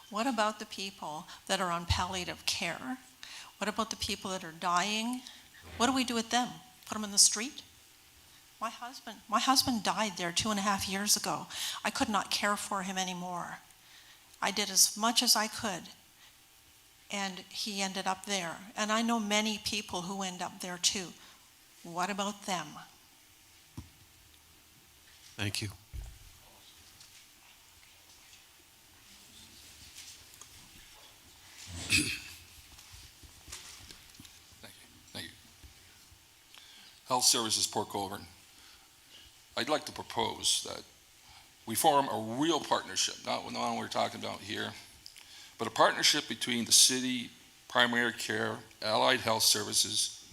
What about the people that are on palliative care? What about the people that are dying? What do we do with them? Put them in the street? My husband died there 2.5 years ago. I could not care for him anymore. I did as much as I could, and he ended up there. And I know many people who end up there too. What about them? Thank you. Thank you. Health Services Port Colborne. I'd like to propose that we form a real partnership, not the one we're talking about here, but a partnership between the city, primary care, allied health services,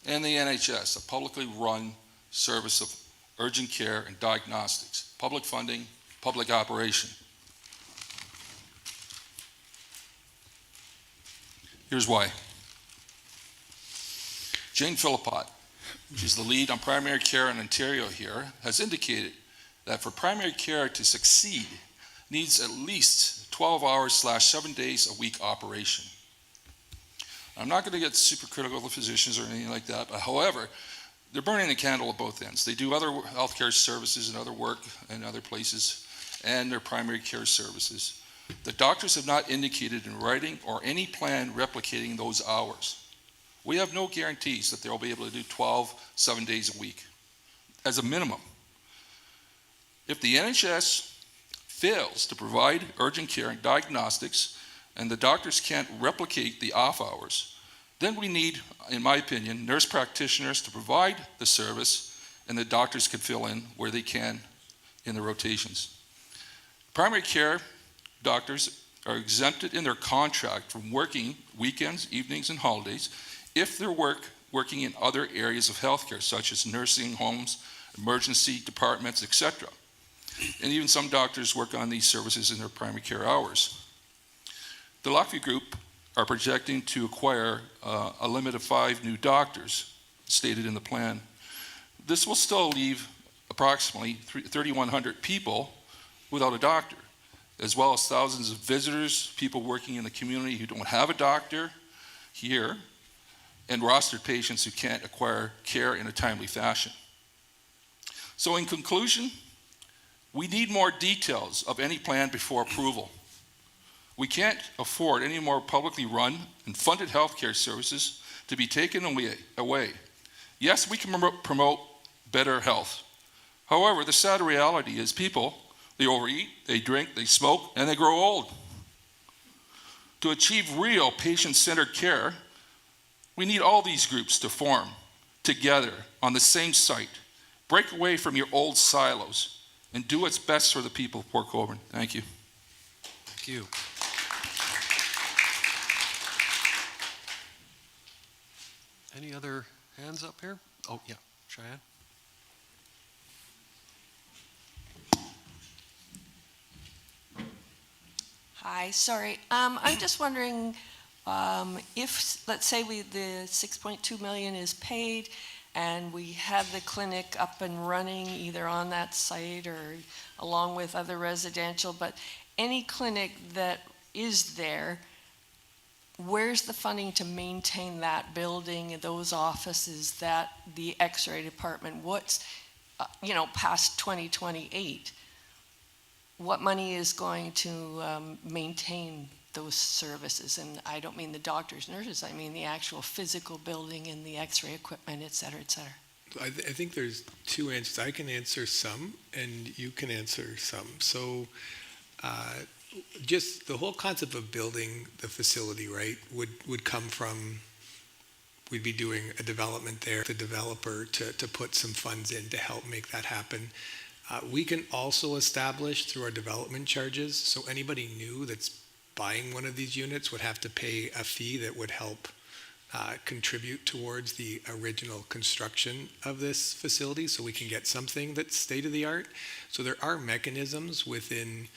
and the NHS, a publicly run service of urgent care and diagnostics, public funding, public operation. Here's why. Jane Philippot, she's the lead on primary care in Ontario here, has indicated that for primary care to succeed needs at least 12 hours / 7 days a week operation. I'm not going to get super critical of the physicians or anything like that, but however, they're burning the candle at both ends. They do other healthcare services and other work in other places, and their primary care services. The doctors have not indicated in writing or any plan replicating those hours. We have no guarantees that they'll be able to do 12, 7 days a week, as a minimum. If the NHS fails to provide urgent care and diagnostics, and the doctors can't replicate the off hours, then we need, in my opinion, nurse practitioners to provide the service, and the doctors can fill in where they can in the rotations. Primary care doctors are exempted in their contract from working weekends, evenings, and holidays if they're working in other areas of healthcare, such as nursing homes, emergency departments, etc. And even some doctors work on these services in their primary care hours. The Lockview Group are projecting to acquire a limit of 5 new doctors, stated in the plan. This will still leave approximately 3,100 people without a doctor, as well as thousands of visitors, people working in the community who don't have a doctor here, and rostered patients who can't acquire care in a timely fashion. So in conclusion, we need more details of any plan before approval. We can't afford any more publicly run and funded healthcare services to be taken away. Yes, we can promote better health. However, the sad reality is people, they overeat, they drink, they smoke, and they grow old. To achieve real patient-centered care, we need all these groups to form together on the same site, break away from your old silos, and do what's best for the people of Port Colborne. Thank you. Thank you. Any other hands up here? Oh, yeah, Cheyenne. Hi, sorry. I'm just wondering if, let's say the 6.2 million is paid and we have the clinic up and running either on that site or along with other residential, but any clinic that is there, where's the funding to maintain that building, those offices, that the X-ray department? What's, past 2028? What money is going to maintain those services? And I don't mean the doctors, nurses, I mean the actual physical building and the X-ray equipment, et cetera, et cetera. I think there's two answers. I can answer some, and you can answer some. So just the whole concept of building the facility, right, would come from, we'd be doing a development there, the developer to put some funds in to help make that happen. We can also establish through our development charges, so anybody new that's buying one of these units would have to pay a fee that would help contribute towards the original construction of this facility, so we can get something that's state-of-the-art. So there are mechanisms within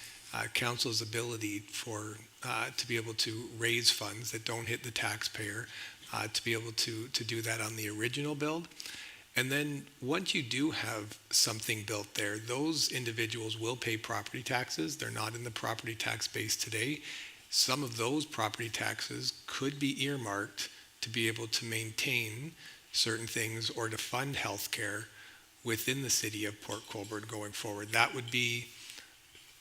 council's ability for to be able to raise funds that don't hit the taxpayer, to be able to do that on the original build. And then once you do have something built there, those individuals will pay property taxes. They're not in the property tax base today. Some of those property taxes could be earmarked to be able to maintain certain things or to fund healthcare within the city of Port Colborne going forward. That would be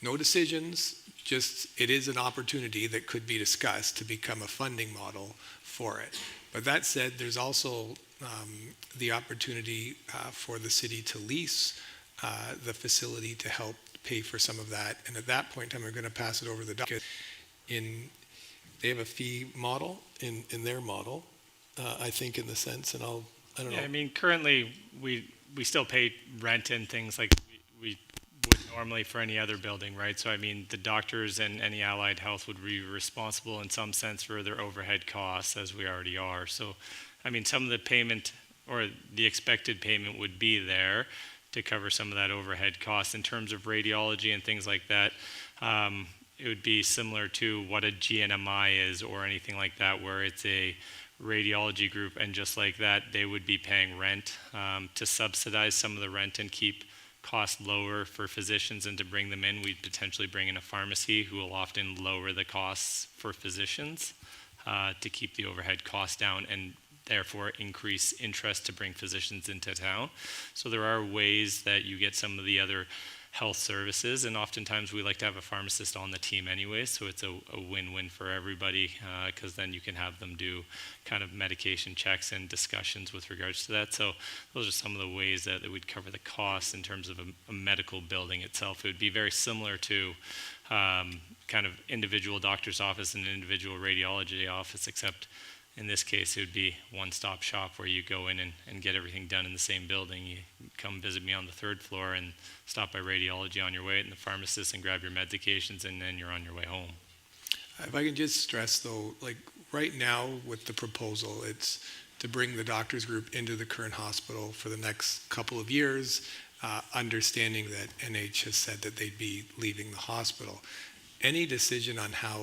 no decisions, just it is an opportunity that could be discussed to become a funding model for it. But that said, there's also the opportunity for the city to lease the facility to help pay for some of that. And at that point in time, we're going to pass it over to the doctor. They have a fee model in their model, I think, in the sense, and I don't know. Yeah, I mean, currently we still pay rent and things like we would normally for any other building, right? So I mean, the doctors and any allied health would be responsible in some sense for their overhead costs, as we already are. So I mean, some of the payment or the expected payment would be there to cover some of that overhead cost. In terms of radiology and things like that, it would be similar to what a GNMI is or anything like that, where it's a radiology group, and just like that, they would be paying rent to subsidize some of the rent and keep costs lower for physicians, and to bring them in, we'd potentially bring in a pharmacy who will often lower the costs for physicians to keep the overhead costs down, and therefore increase interest to bring physicians into town. So there are ways that you get some of the other health services, and oftentimes we like to have a pharmacist on the team anyway, so it's a win-win for everybody, because then you can have them do kind of medication checks and discussions with regards to that. So those are some of the ways that we'd cover the costs in terms of a medical building itself. It would be very similar to kind of individual doctor's office and individual radiology office, except in this case, it would be one-stop shop where you go in and get everything done in the same building. You come visit me on the third floor and stop by radiology on your way, and the pharmacist, and grab your medications, and then you're on your way home. If I can just stress, though, like right now with the proposal, it's to bring the doctors group into the current hospital for the next couple of years, understanding that NH has said that they'd be leaving the hospital. Any decision on how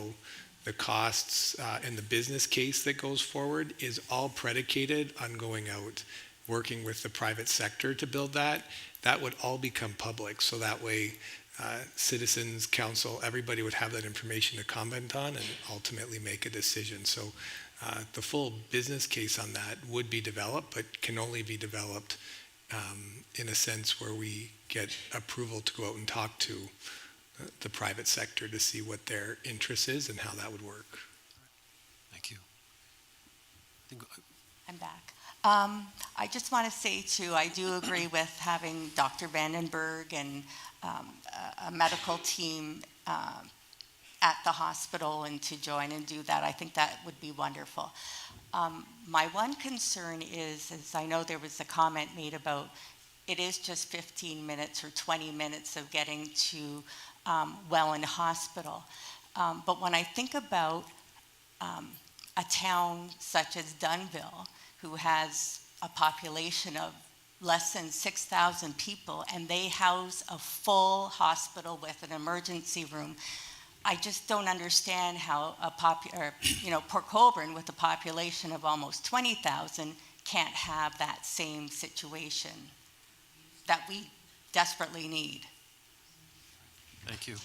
the costs and the business case that goes forward is all predicated on going out working with the private sector to build that, that would all become public. So that way, citizens, council, everybody would have that information to comment on and ultimately make a decision. So the full business case on that would be developed, but can only be developed in a sense where we get approval to go out and talk to the private sector to see what their interest is and how that would work. Thank you. I'm back. I just want to say too, I do agree with having Dr. Vandenberg and a medical team at the hospital and to join and do that. I think that would be wonderful. My one concern is I know there was a comment made about it is just 15 minutes or 20 minutes of getting to Welland Hospital. But when I think about a town such as Dunnville, who has a population of less than 6,000 people, and they house a full hospital with an emergency room, I just don't understand how Port Colborne, with a population of almost 20,000, can't have that same situation that we desperately need. Thank you.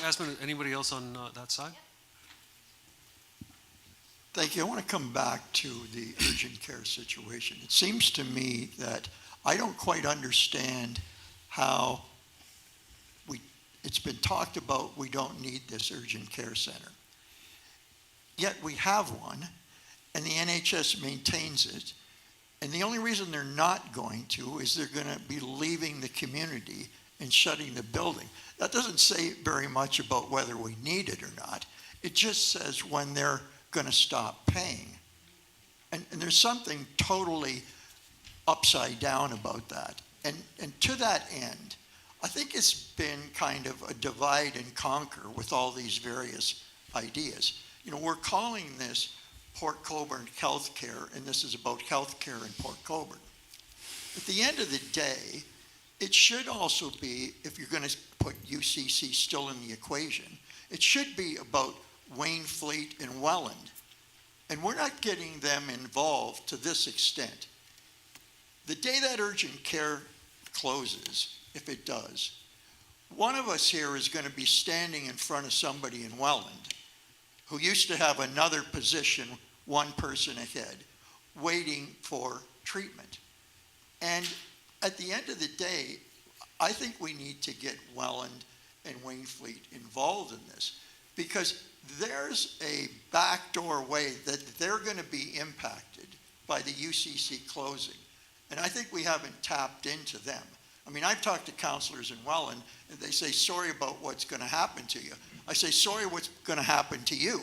Yasmin, anybody else on that side? Thank you. I want to come back to the urgent care situation. It seems to me that I don't quite understand how it's been talked about we don't need this urgent care center. Yet we have one, and the NHS maintains it. And the only reason they're not going to is they're going to be leaving the community and shutting the building. That doesn't say very much about whether we need it or not. It just says when they're going to stop paying. And there's something totally upside down about that. And to that end, I think it's been kind of a divide and conquer with all these various ideas. You know, we're calling this Port Colborne Healthcare, and this is about healthcare in Port Colborne. At the end of the day, it should also be, if you're going to put UCC still in the equation, it should be about Wainfleet and Welland. And we're not getting them involved to this extent. The day that urgent care closes, if it does, one of us here is going to be standing in front of somebody in Welland who used to have another position, one person ahead, waiting for treatment. And at the end of the day, I think we need to get Welland and Wainfleet involved in this, because there's a backdoor way that they're going to be impacted by the UCC closing. And I think we haven't tapped into them. I mean, I've talked to counselors in Welland, and they say, sorry about what's going to happen to you. I say, sorry what's going to happen to you.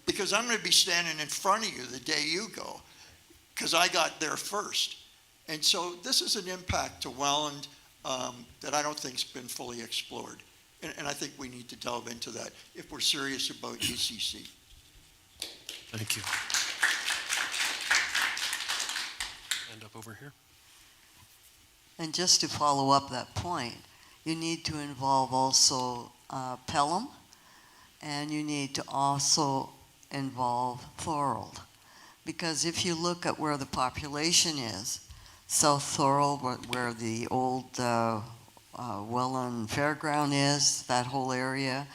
Because I'm going to be standing in front of you the day you go, because I got there first. And so this is an impact to Welland that I don't think has been fully explored. And I think we need to delve into that if we're serious about UCC. Thank you. End up over here. And just to follow up that point, you need to involve also Pelham, and you need to also involve Thorold. Because if you look at where the population is, South Thorold, where the old Welland Fairground is, that whole area,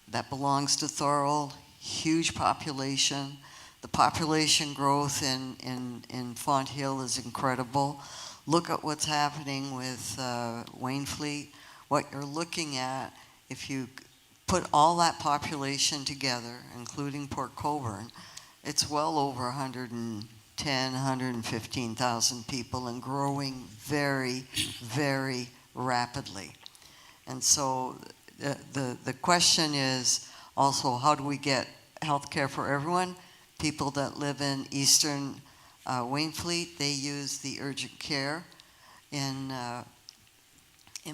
that belongs to Thorold, huge population. The population growth in Font Hill is incredible. Look at what's happening with Wainfleet. What you're looking at, if you put all that population together, including Port Colborne, it's well over 110, 115,000 people and growing very, very rapidly. And so the question is also, how do we get health care for everyone? People that live in eastern Wainfleet, they use the urgent care in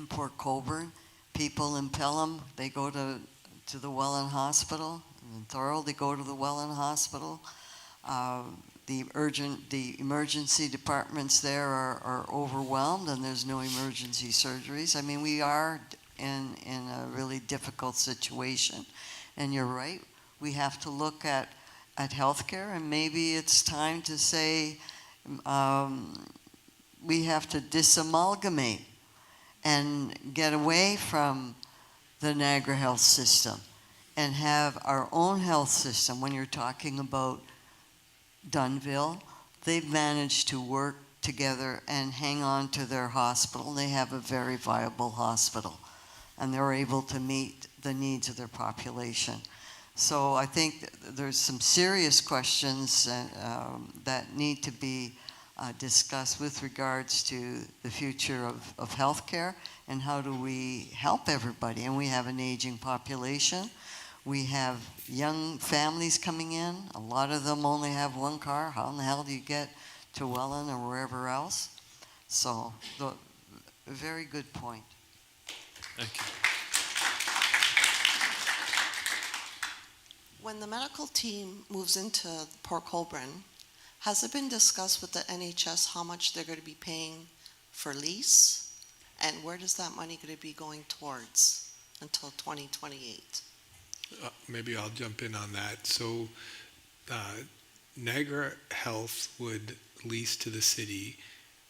Port Colborne. People in Pelham, they go to the Welland Hospital. In Thorold, they go to the Welland Hospital. The emergency departments there are overwhelmed, and there's no emergency surgeries. I mean, we are in a really difficult situation. And you're right, we have to look at at healthcare, and maybe it's time to say we have to disamalgamate and get away from the Niagara health system and have our own health system. When you're talking about Dunnville, they've managed to work together and hang on to their hospital. They have a very viable hospital, and they're able to meet the needs of their population. So I think there's some serious questions that need to be discussed with regards to the future of healthcare and how do we help everybody. And we have an aging population. We have young families coming in. A lot of them only have one car. How in the hell do you get to Welland or wherever else? So, a very good point. Thank you. When the medical team moves into Port Colborne, has it been discussed with the NHS how much they're going to be paying for lease? And where does that money going to be going towards until 2028? Maybe I'll jump in on that. So Niagara Health would lease to the city,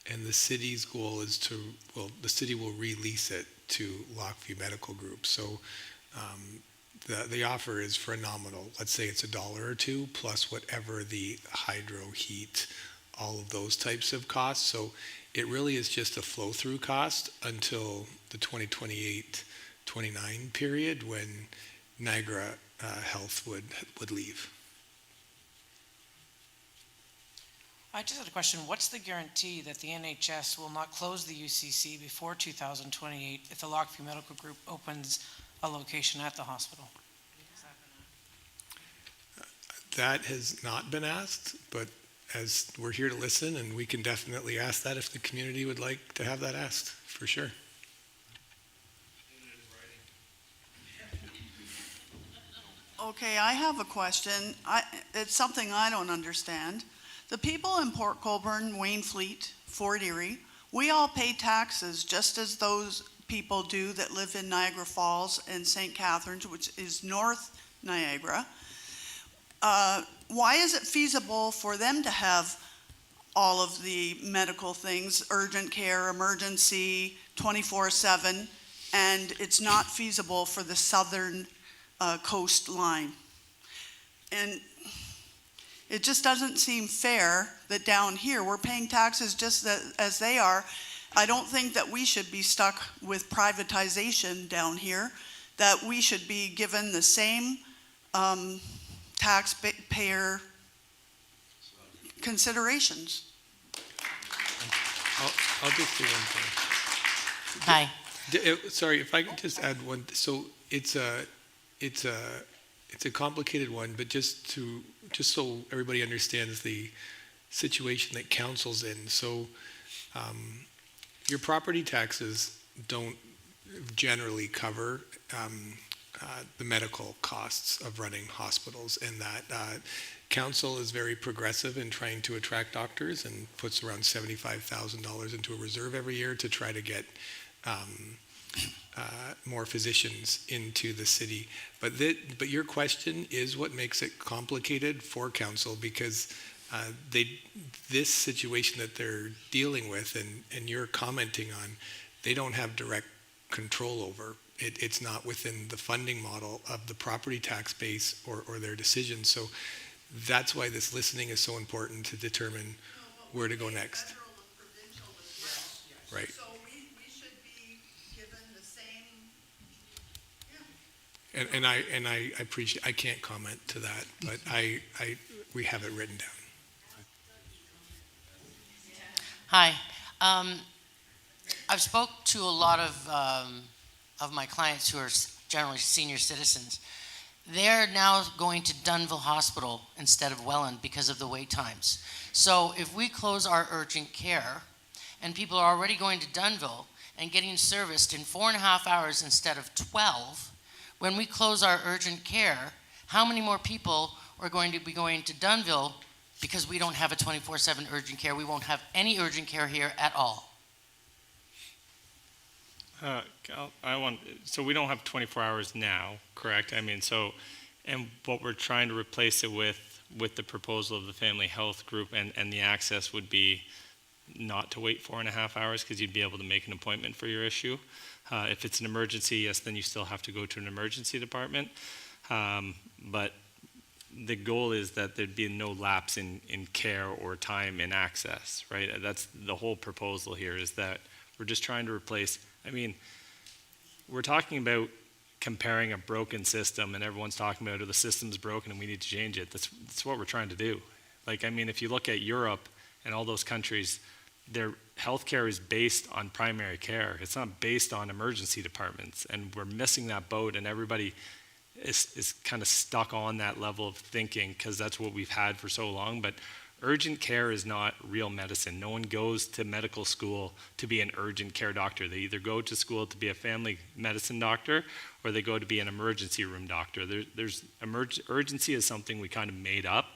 and the city's goal is to, well, the city will release it to Lockview Medical Group. So the offer is for a nominal. Let's say it's $1 or $2 plus whatever the hydro, heat, all of those types of costs. So it really is just a flow-through cost until the 2028-29 period when Niagara Health would leave. I just had a question. What's the guarantee that the NHS will not close the UCC before 2028 if the Lockview Medical Group opens a location at the hospital? That has not been asked, but as we're here to listen, and we can definitely ask that if the community would like to have that asked, for sure. Okay, I have a question. It's something I don't understand. The people in Port Colborne, Wainfleet, Fort Erie, we all pay taxes just as those people do that live in Niagara Falls and St. Catharines, which is North Niagara. Why is it feasible for them to have all of the medical things, urgent care, emergency, 24/7, and it's not feasible for the southern coastline? And it just doesn't seem fair that down here we're paying taxes just as they are. I don't think that we should be stuck with privatization down here, that we should be given the same taxpayer considerations. I'll just do one thing. Hi. Sorry, if I could just add one. So it's a complicated one, but just so everybody understands the situation that council's in. So your property taxes don't generally cover the medical costs of running hospitals, and that council is very progressive in trying to attract doctors and puts around $75,000 into a reserve every year to try to get more physicians into the city. But your question is what makes it complicated for council, because this situation that they're dealing with and you're commenting on, they don't have direct control over. It's not within the funding model of the property tax base or their decisions. So that's why this listening is so important to determine where to go next. Right. So we should be given the same. And I appreciate, I can't comment to that, but we have it written down. Hi. I've spoke to a lot of my clients who are generally senior citizens. They're now going to Dunnville Hospital instead of Welland because of the wait times. So if we close our urgent care and people are already going to Dunnville and getting serviced in 4.5 hours instead of 12, when we close our urgent care, how many more people are going to be going to Dunnville because we don't have a 24/7 urgent care? We won't have any urgent care here at all. So we don't have 24 hours now, correct? I mean, and what we're trying to replace it with with the proposal of the family health group and the access would be not to wait 4.5 hours because you'd be able to make an appointment for your issue. If it's an emergency, yes, then you still have to go to an emergency department. But the goal is that there'd be no lapse in care or time in access, right? That's the whole proposal here, is that we're just trying to replace, I mean, we're talking about comparing a broken system and everyone's talking about, oh, the system's broken and we need to change it. That's what we're trying to do. Like, I mean, if you look at Europe and all those countries, their healthcare is based on primary care. It's not based on emergency departments, and we're missing that boat, and everybody is kind of stuck on that level of thinking because that's what we've had for so long. But urgent care is not real medicine. No one goes to medical school to be an urgent care doctor. They either go to school to be a family medicine doctor or they go to be an emergency room doctor. Urgency is something we kind of made up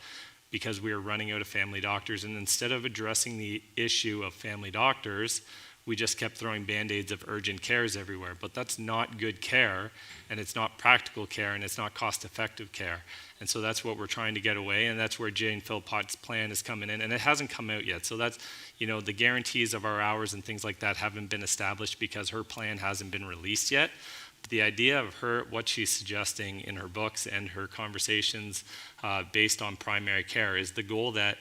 because we were running out of family doctors, and instead of addressing the issue of family doctors, we just kept throwing band-aids of urgent cares everywhere. But that's not good care, and it's not practical care, and it's not cost-effective care. And so that's what we're trying to get away, and that's where Jane Philpott's plan is coming in, and it hasn't come out yet. So that's, you know, the guarantees of our hours and things like that haven't been established because her plan hasn't been released yet. The idea of her, what she's suggesting in her books and her conversations based on primary care is the goal that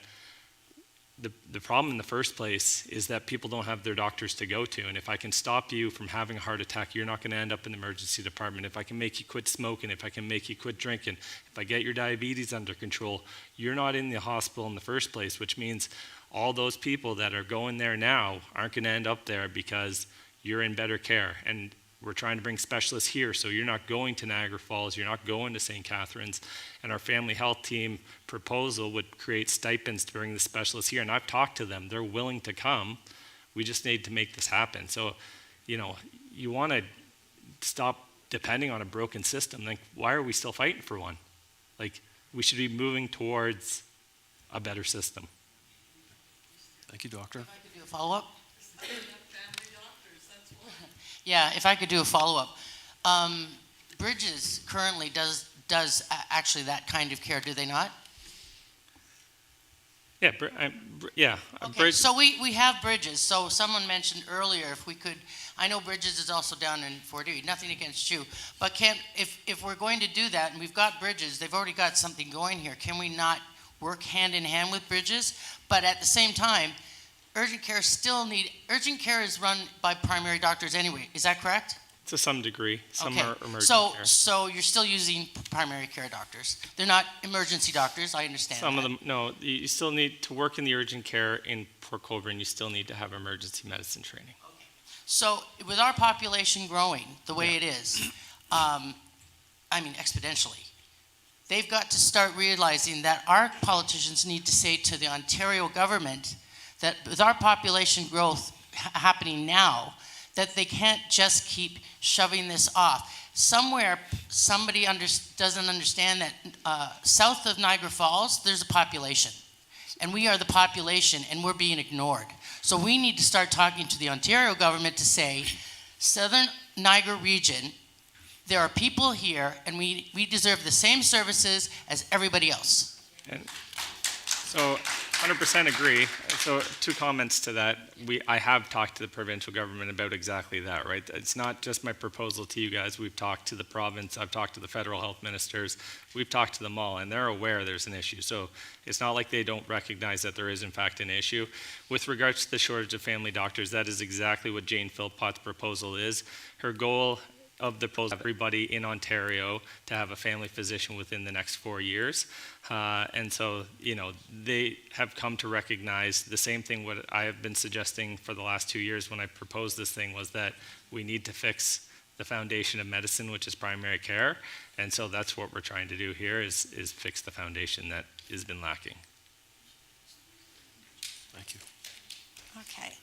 the problem in the first place is that people don't have their doctors to go to. And if I can stop you from having a heart attack, you're not going to end up in the emergency department. If I can make you quit smoking, if I can make you quit drinking, if I get your diabetes under control, you're not in the hospital in the first place, which means all those people that are going there now aren't going to end up there because you're in better care. And we're trying to bring specialists here, so you're not going to Niagara Falls, you're not going to St. Catharines, and our family health team proposal would create stipends to bring the specialists here, and I've talked to them, they're willing to come, we just need to make this happen. So, you know, you want to stop depending on a broken system, like, why are we still fighting for one? Like, we should be moving towards a better system. Thank you, Doctor. If I could do a follow-up? Yeah, if I could do a follow-up. Bridges currently does actually that kind of care, do they not? Yeah, yeah. Okay, so we have Bridges. So someone mentioned earlier if we could, I know Bridges is also down in Fort Erie, nothing against you, but if we're going to do that and we've got Bridges, they've already got something going here, can we not work hand in hand with Bridges? But at the same time, urgent care is run by primary doctors anyway, is that correct? To some degree, some are emergency care. So you're still using primary care doctors. They're not emergency doctors, I understand Some that. of them, no, you still need to work in the urgent care in Port Colborne, you still need to have emergency medicine training. Okay. So with our population growing the way it is, I mean exponentially, they've got to start realizing that our politicians need to say to the Ontario government that with our population growth happening now, that they can't just keep shoving this off. Somewhere, somebody doesn't understand that south of Niagara Falls, there's a population. And we are the population, and we're being ignored. So we need to start talking to the Ontario government to say, Southern Niagara region, there are people here, and we deserve the same services as everybody else. And so 100% agree. So 2 comments to that. I have talked to the provincial government about exactly that, right? It's not just my proposal to you guys. We've talked to the province. I've talked to the federal health ministers. We've talked to them all, and they're aware there's an issue. So it's not like they don't recognize that there is, in fact, an issue. With regards to the shortage of family doctors, that is exactly what Jane Philpott's proposal is. Her goal of the proposal, everybody in Ontario to have a family physician within the next 4 years. And so, you know, they have come to recognize the same thing what I have been suggesting for the last 2 years when I proposed this thing was that we need to fix the foundation of medicine, which is primary care. And so that's what we're trying to do here is fix the foundation that has been lacking. Thank you. Okay.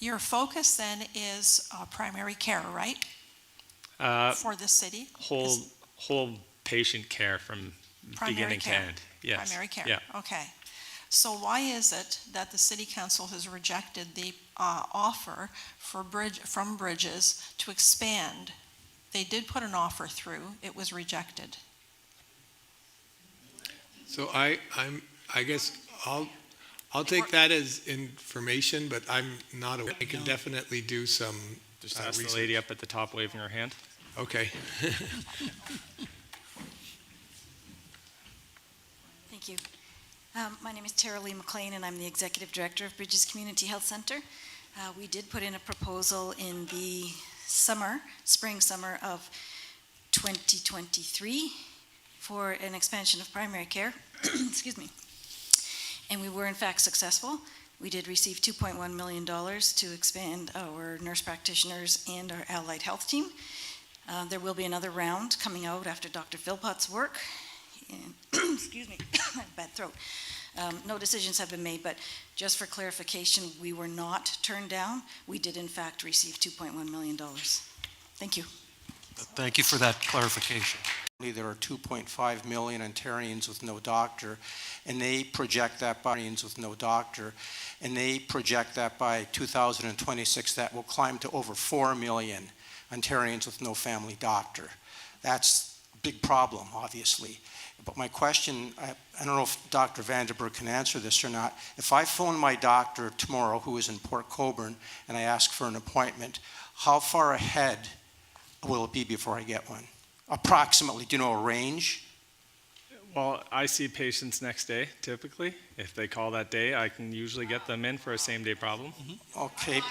Your focus then is primary care, right? For the city? Whole patient care from beginning to end. Yes. Primary care. Yeah. Okay. So why is it that the city council has rejected the offer from Bridges to expand? They did put an offer through. It was rejected. So I guess I'll take that as information, but I'm not aware. I can definitely do some Just ask research. the lady up at the top waving her hand. Okay. Thank you. My name is Tara Lee McLean, and I'm the Executive Director of Bridges Community Health Center. We did put in a proposal in the spring, summer of 2023 for an expansion of primary care. Excuse me. And we were in fact successful. We did receive $2.1 million to expand our nurse practitioners and our allied health team. There will be another round coming out after Dr. Philpott's work. And excuse me, bad throat. No decisions have been made, but just for clarification, we were not turned down. We did in fact receive $2.1 million. Thank you. Thank you for that clarification. There are 2.5 million Ontarians with no doctor, and they project that by with no doctor, and they project that by 2026 that will climb to over 4 million Ontarians with no family doctor. That's a big problem, obviously. But my question, I don't know if Dr. Vandenberg can answer this or not. If I phone my doctor tomorrow, who is in Port Colborne, and I ask for an appointment, how far ahead will it be before I get one? Approximately, do you know a range? Well, I see patients next day, typically. If they call that day, I can usually get them in for a same-day problem. Okay.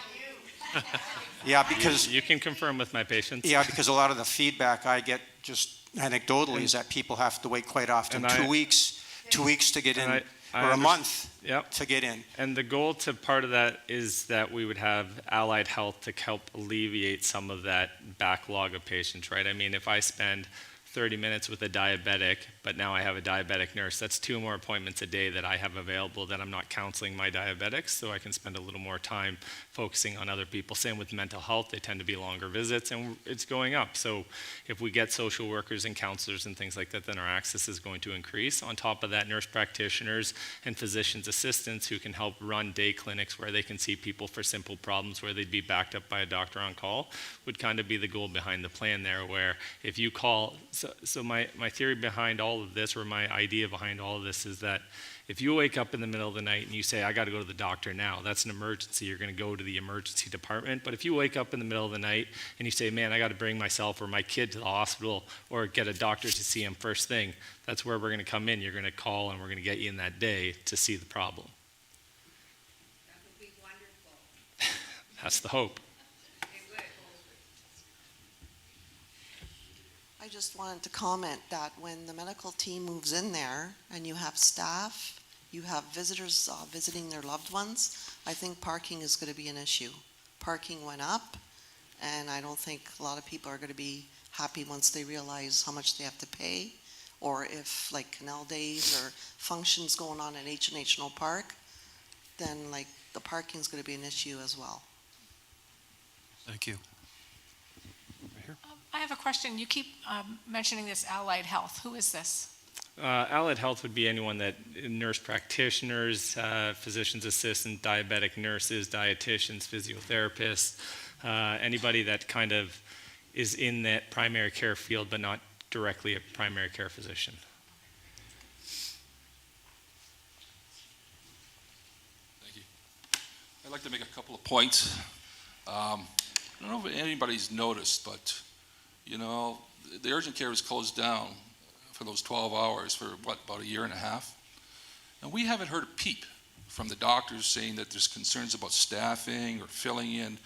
Yeah, because... You can confirm with my patients. Yeah, because a lot of the feedback I get just anecdotally is that people have to wait quite often 2 weeks to get in, or a month to get in. And the goal to part of that is that we would have allied health to help alleviate some of that backlog of patients, right? I mean, if I spend 30 minutes with a diabetic, but now I have a diabetic nurse, that's 2 more appointments a day that I have available that I'm not counseling my diabetics, so I can spend a little more time focusing on other people. Same with mental health, they tend to be longer visits, and it's going up. So if we get social workers and counselors and things like that, then our access is going to increase. On top of that, nurse practitioners and physicians assistants who can help run day clinics where they can see people for simple problems where they'd be backed up by a doctor on call would kind of be the goal behind the plan there, where if you call... So my theory behind all of this, or my idea behind all of this, is that if you wake up in the middle of the night and you say, I got to go to the doctor now, that's an emergency, you're going to go to the emergency department. But if you wake up in the middle of the night and you say, man, I got to bring myself or my kid to the hospital or get a doctor to see him first thing, that's where we're going to come in. You're going to call and we're going to get you in that day to see the problem. That would be wonderful. That's the hope. I just wanted to comment that when the medical team moves in there and you have staff, you have visitors visiting their loved ones, I think parking is going to be an issue. Parking went up, and I don't think a lot of people are going to be happy once they realize how much they have to pay, or if like canal days or functions going on at H&H No Park, then like the parking is going to be an issue as well. Thank you. I have a question. You keep mentioning this allied health. Who is this? Allied health would be anyone that, nurse practitioners, physician's assistant, diabetic nurses, dietitians, physiotherapists, anybody that kind of is in that primary care field but not directly a primary care physician. Thank you. I'd like to make a couple of points. I don't know if anybody's noticed, but you know, the urgent care was closed down for those 12 hours for what, about a year and a half? And we haven't heard a peep from the doctors saying that there's concerns about staffing or filling in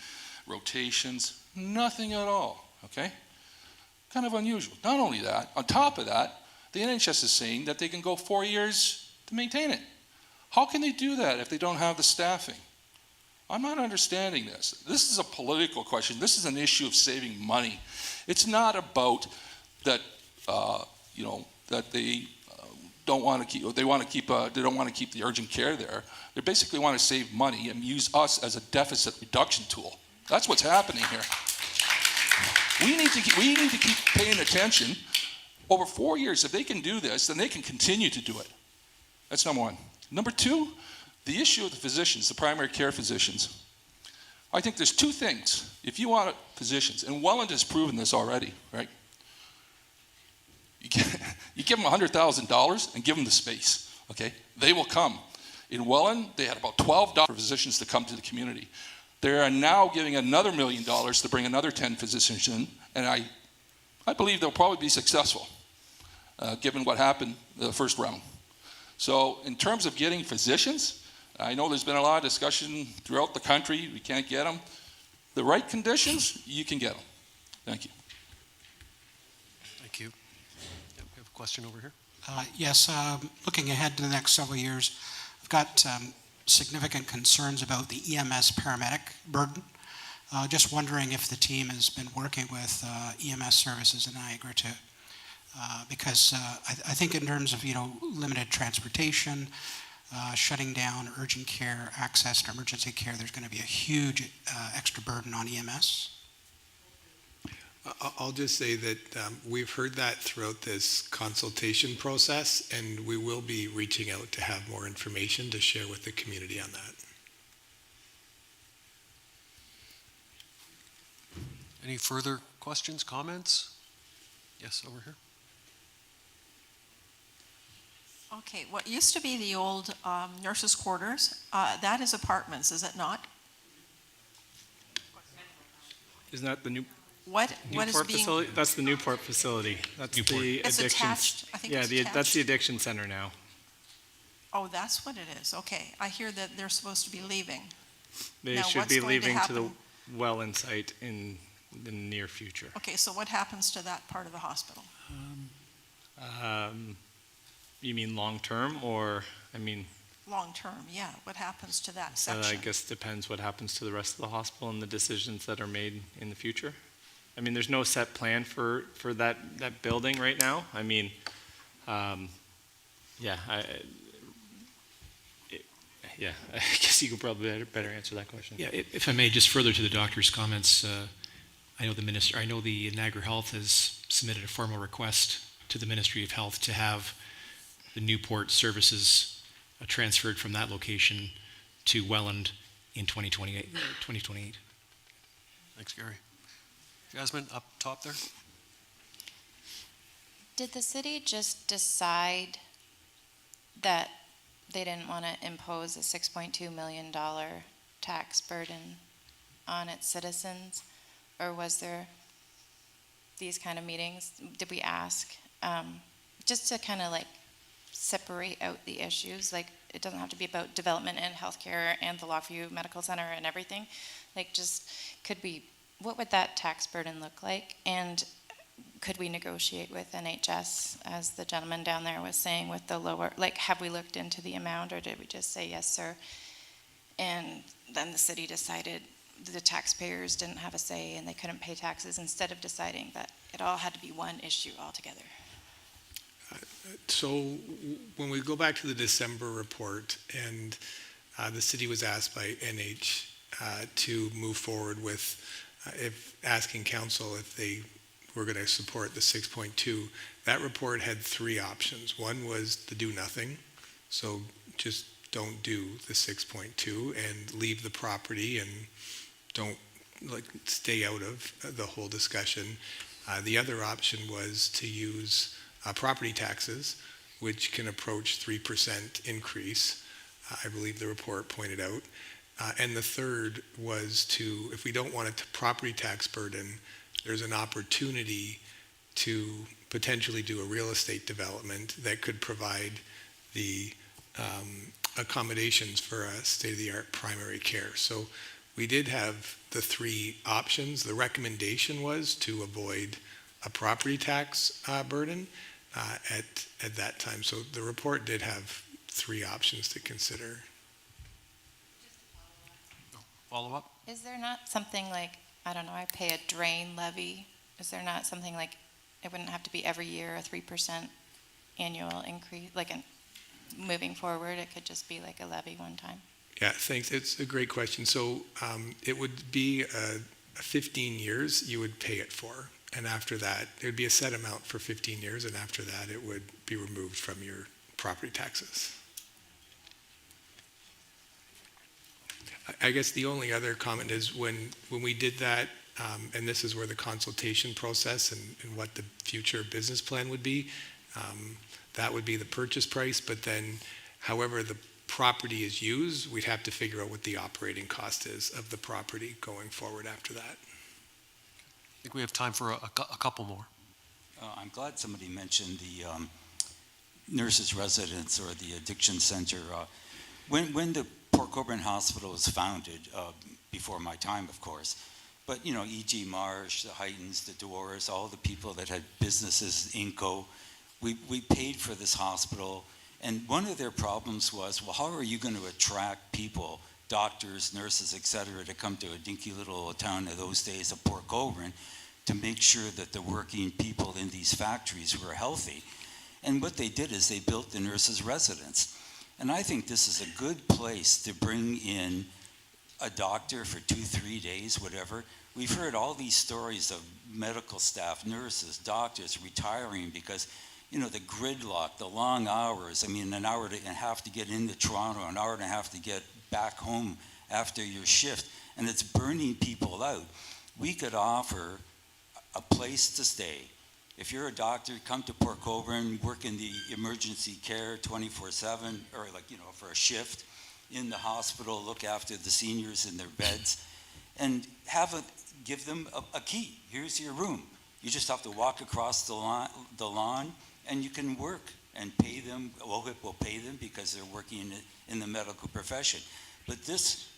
rotations. Nothing at all, okay? Kind of unusual. Not only that, on top of that, the NHS is saying that they can go 4 years to maintain it. How can they do that if they don't have the staffing? I'm not understanding this. This is a political question. This is an issue of saving money. It's not about that, you know, that they don't want to keep. They want to keep. They don't want to keep the urgent care there. They basically want to save money and use us as a deficit reduction tool. That's what's happening here. We need to keep paying attention. Over 4 years, if they can do this, then they can continue to do it. That's number one. Number two, the issue of the physicians, the primary care physicians. I think there's 2 things. If you want physicians, and Welland has proven this already, right? You give them $100,000 and give them the space, okay? They will come. In Welland, they had about $12 for physicians to come to the community. They are now giving another $1 million to bring another 10 physicians in, and I believe they'll probably be successful, given what happened the first round. So in terms of getting physicians, I know there's been a lot of discussion throughout the country. We can't get them. The right conditions, you can get them. Thank you. Thank you. Yep, we have a question over here. Yes, looking ahead to the next several years, I've got significant concerns about the EMS paramedic burden. Just wondering if the team has been working with EMS services in Niagara to, because I think in terms of, limited transportation, shutting down urgent care, access to emergency care, there's going to be a huge extra burden on EMS. I'll just say that we've heard that throughout this consultation process, and we will be reaching out to have more information to share with the community on that. Any further questions, comments? Yes, over here. Okay, what used to be the old nurses' quarters, that is apartments, is it not? Isn't that the new? What is Newport being? facility? That's the Newport facility. That's Newport. the It's addiction. attached. I think Yeah, it's that's attached. the addiction center now. Oh, that's what it is. Okay, I hear that they're supposed to be leaving. They Now, should what's be going to leaving to the happen? Welland site in the near future. Okay, so what happens to that part of the hospital? You mean long-term, or, Long-term, yeah. What happens to that I section? guess depends what happens to the rest of the hospital and the decisions that are made in the future. There's no set plan for that building right now. Yeah, I guess you could probably better answer that question. Yeah, if I may, just further to the doctor's comments, I know the Niagara Health has submitted a formal request to the Ministry of Health to have the Newport services transferred from that location to Welland in 2028. Thanks, Gary. Jasmine, up top there. Did the city just decide that they didn't want to impose a $6.2 million tax burden on its citizens? Or was there these kind of meetings? Did we ask? Just to kind of separate out the issues. It doesn't have to be about development and healthcare and the Lockview Medical Center and everything. What would that tax burden look like? And could we negotiate with NHS, as the gentleman down there was saying, with the lower, have we looked into the amount, or did we just say, yes, sir? And then the city decided the taxpayers didn't have a say and they couldn't pay taxes, instead of deciding that it all had to be one issue altogether. So when we go back to the December report, and the city was asked by NH to move forward with asking council if they were going to support the 6.2, that report had three options. One was to do nothing, so just don't do the 6.2 and leave the property and don't stay out of the whole discussion. The other option was to use property taxes, which can approach 3% increase, I believe the report pointed out. And the third was to, if we don't want a property tax burden, there's an opportunity to potentially do a real estate development that could provide the accommodations for a state-of-the-art primary care. So we did have the three options. The recommendation was to avoid a property tax burden at that time. So the report did have three options to consider. Follow up? Is there not something I pay a drain levy? Is there not something it wouldn't have to be every year a 3% annual increase, moving forward, it could just be a levy one time? Yeah, thanks. It's a great question. So it would be 15 years you would pay it for. And after that, it would be a set amount for 15 years. And after that, it would be removed from your property taxes. I guess the only other comment is when we did that, and this is where the consultation process and what the future business plan would be, That would be the purchase price, but then however the property is used, we'd have to figure out what the operating cost is of the property going forward after that. I think we have time for a couple more. I'm glad somebody mentioned the nurses' residence or the addiction center. When the Port Colborne Hospital was founded, before my time, of course, but you know, E.G. Marsh, the Heightons, the Doors, all the people that had businesses, Inco, we paid for this hospital. And one of their problems was, well, how are you going to attract people, doctors, nurses, et cetera, to come to a dinky little town of those days of Port Colborne to make sure that the working people in these factories were healthy? And what they did is they built the nurses' residence. And I think this is a good place to bring in a doctor for 2-3 days, whatever. We've heard all these stories of medical staff, nurses, doctors retiring because, you know, the gridlock, the long hours. I mean, an hour and a half to get into Toronto, an hour and a half to get back home after your shift, and it's burning people out. We could offer a place to stay. If you're a doctor, come to Port Colborne, work in the emergency care 24/7, or like, you know, for a shift in the hospital, look after the seniors in their beds, and give them a key. Here's your room. You just have to walk across the lawn, and you can work and pay them. OHIP will pay them because they're working in the medical profession. But this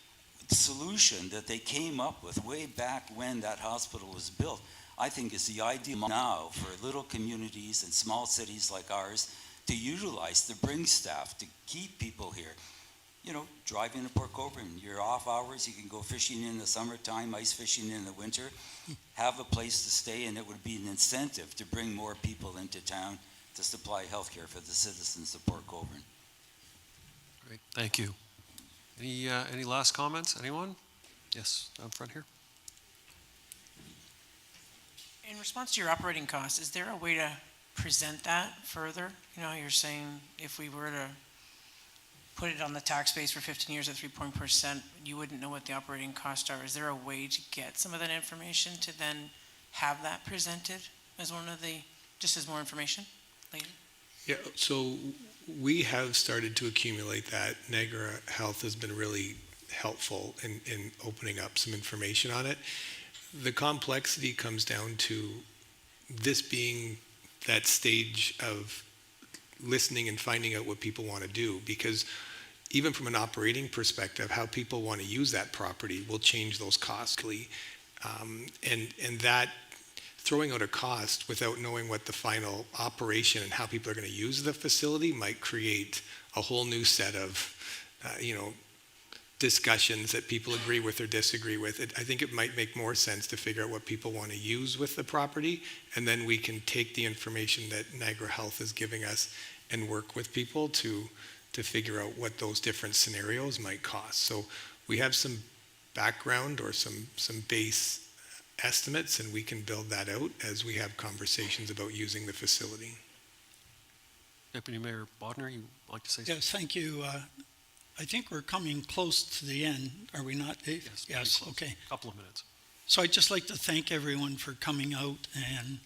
solution that they came up with way back when that hospital was built, I think is the ideal now for little communities and small cities like ours to utilize, to bring staff, to keep people here. You know, driving to Port Colborne, your off hours, you can go fishing in the summertime, ice fishing in the winter, have a place to stay, and it would be an incentive to bring more people into town to supply health care for the citizens of Port Colborne. Great, thank you. Any last comments, anyone? Yes, down front here. In response to your operating costs, is there a way to present that further? You know, you're saying if we were to put it on the tax base for 15 years at 3%, you wouldn't know what the operating costs are. Is there a way to get some of that information to then have that presented as one of the, just as more information later? Yeah, so we have started to accumulate that. Niagara Health has been really helpful in opening up some information on it. The complexity comes down to this being that stage of listening and finding out what people want to do, because even from an operating perspective, how people want to use that property will change those costs. And that throwing out a cost without knowing what the final operation and how people are going to use the facility might create a whole new set of, discussions that people agree with or disagree with. I think it might make more sense to figure out what people want to use with the property, and then we can take the information that Niagara Health is giving us and work with people to figure out what those different scenarios might cost. So we have some background or some base estimates, and we can build that out as we have conversations about using the facility. Deputy Mayor Bodner, you'd like to say something? Yes, thank you. I think we're coming close to the end, are we not, Dave? Yes, okay. A couple of minutes. So I'd just like to thank everyone for coming out and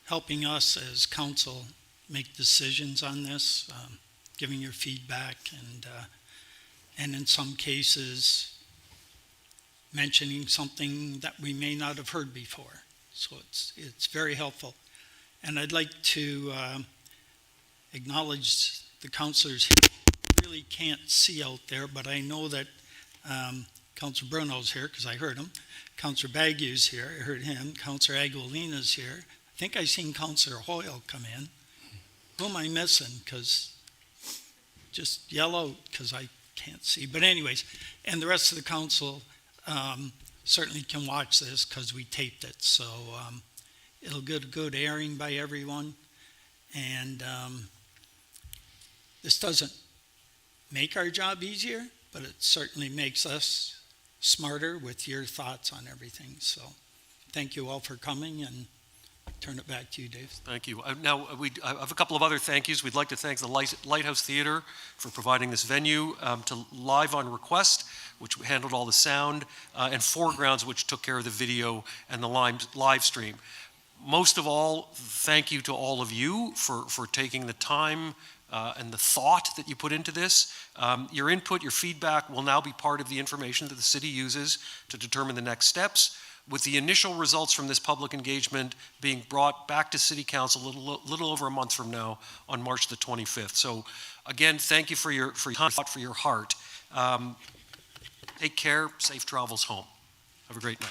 helping us as council make decisions on this, giving your feedback, and in some cases mentioning something that we may not have heard before. So it's very helpful. And I'd like to acknowledge the councillors here. Really can't see out there, but I know that Councillor Bruno's here because I heard him. Councillor Baguiu's here, I heard him. Councillor Aguilina's here. I think I seen Councillor Hoyle come in. Who am I missing? Because just yell out because I can't see. But anyways, and the rest of the council certainly can watch this because we taped it. So it'll get a good airing by everyone. And this doesn't make our job easier, but it certainly makes us smarter with your thoughts on everything. So thank you all for coming, and turn it back to you, Dave. Thank you. Now, I have a couple of other thank yous. We'd like to thank the Lighthouse Theatre for providing this venue, to Live on Request, which handled all the sound, and Foregrounds, which took care of the video and the live stream. Most of all, thank you to all of you for taking the time and the thought that you put into this. Your input, your feedback will now be part of the information that the city uses to determine the next steps, with the initial results from this public engagement being brought back to City Council a little over a month from now on March the 25th. So again, thank you for your thought, for your heart. Take care, safe travels home. Have a great night.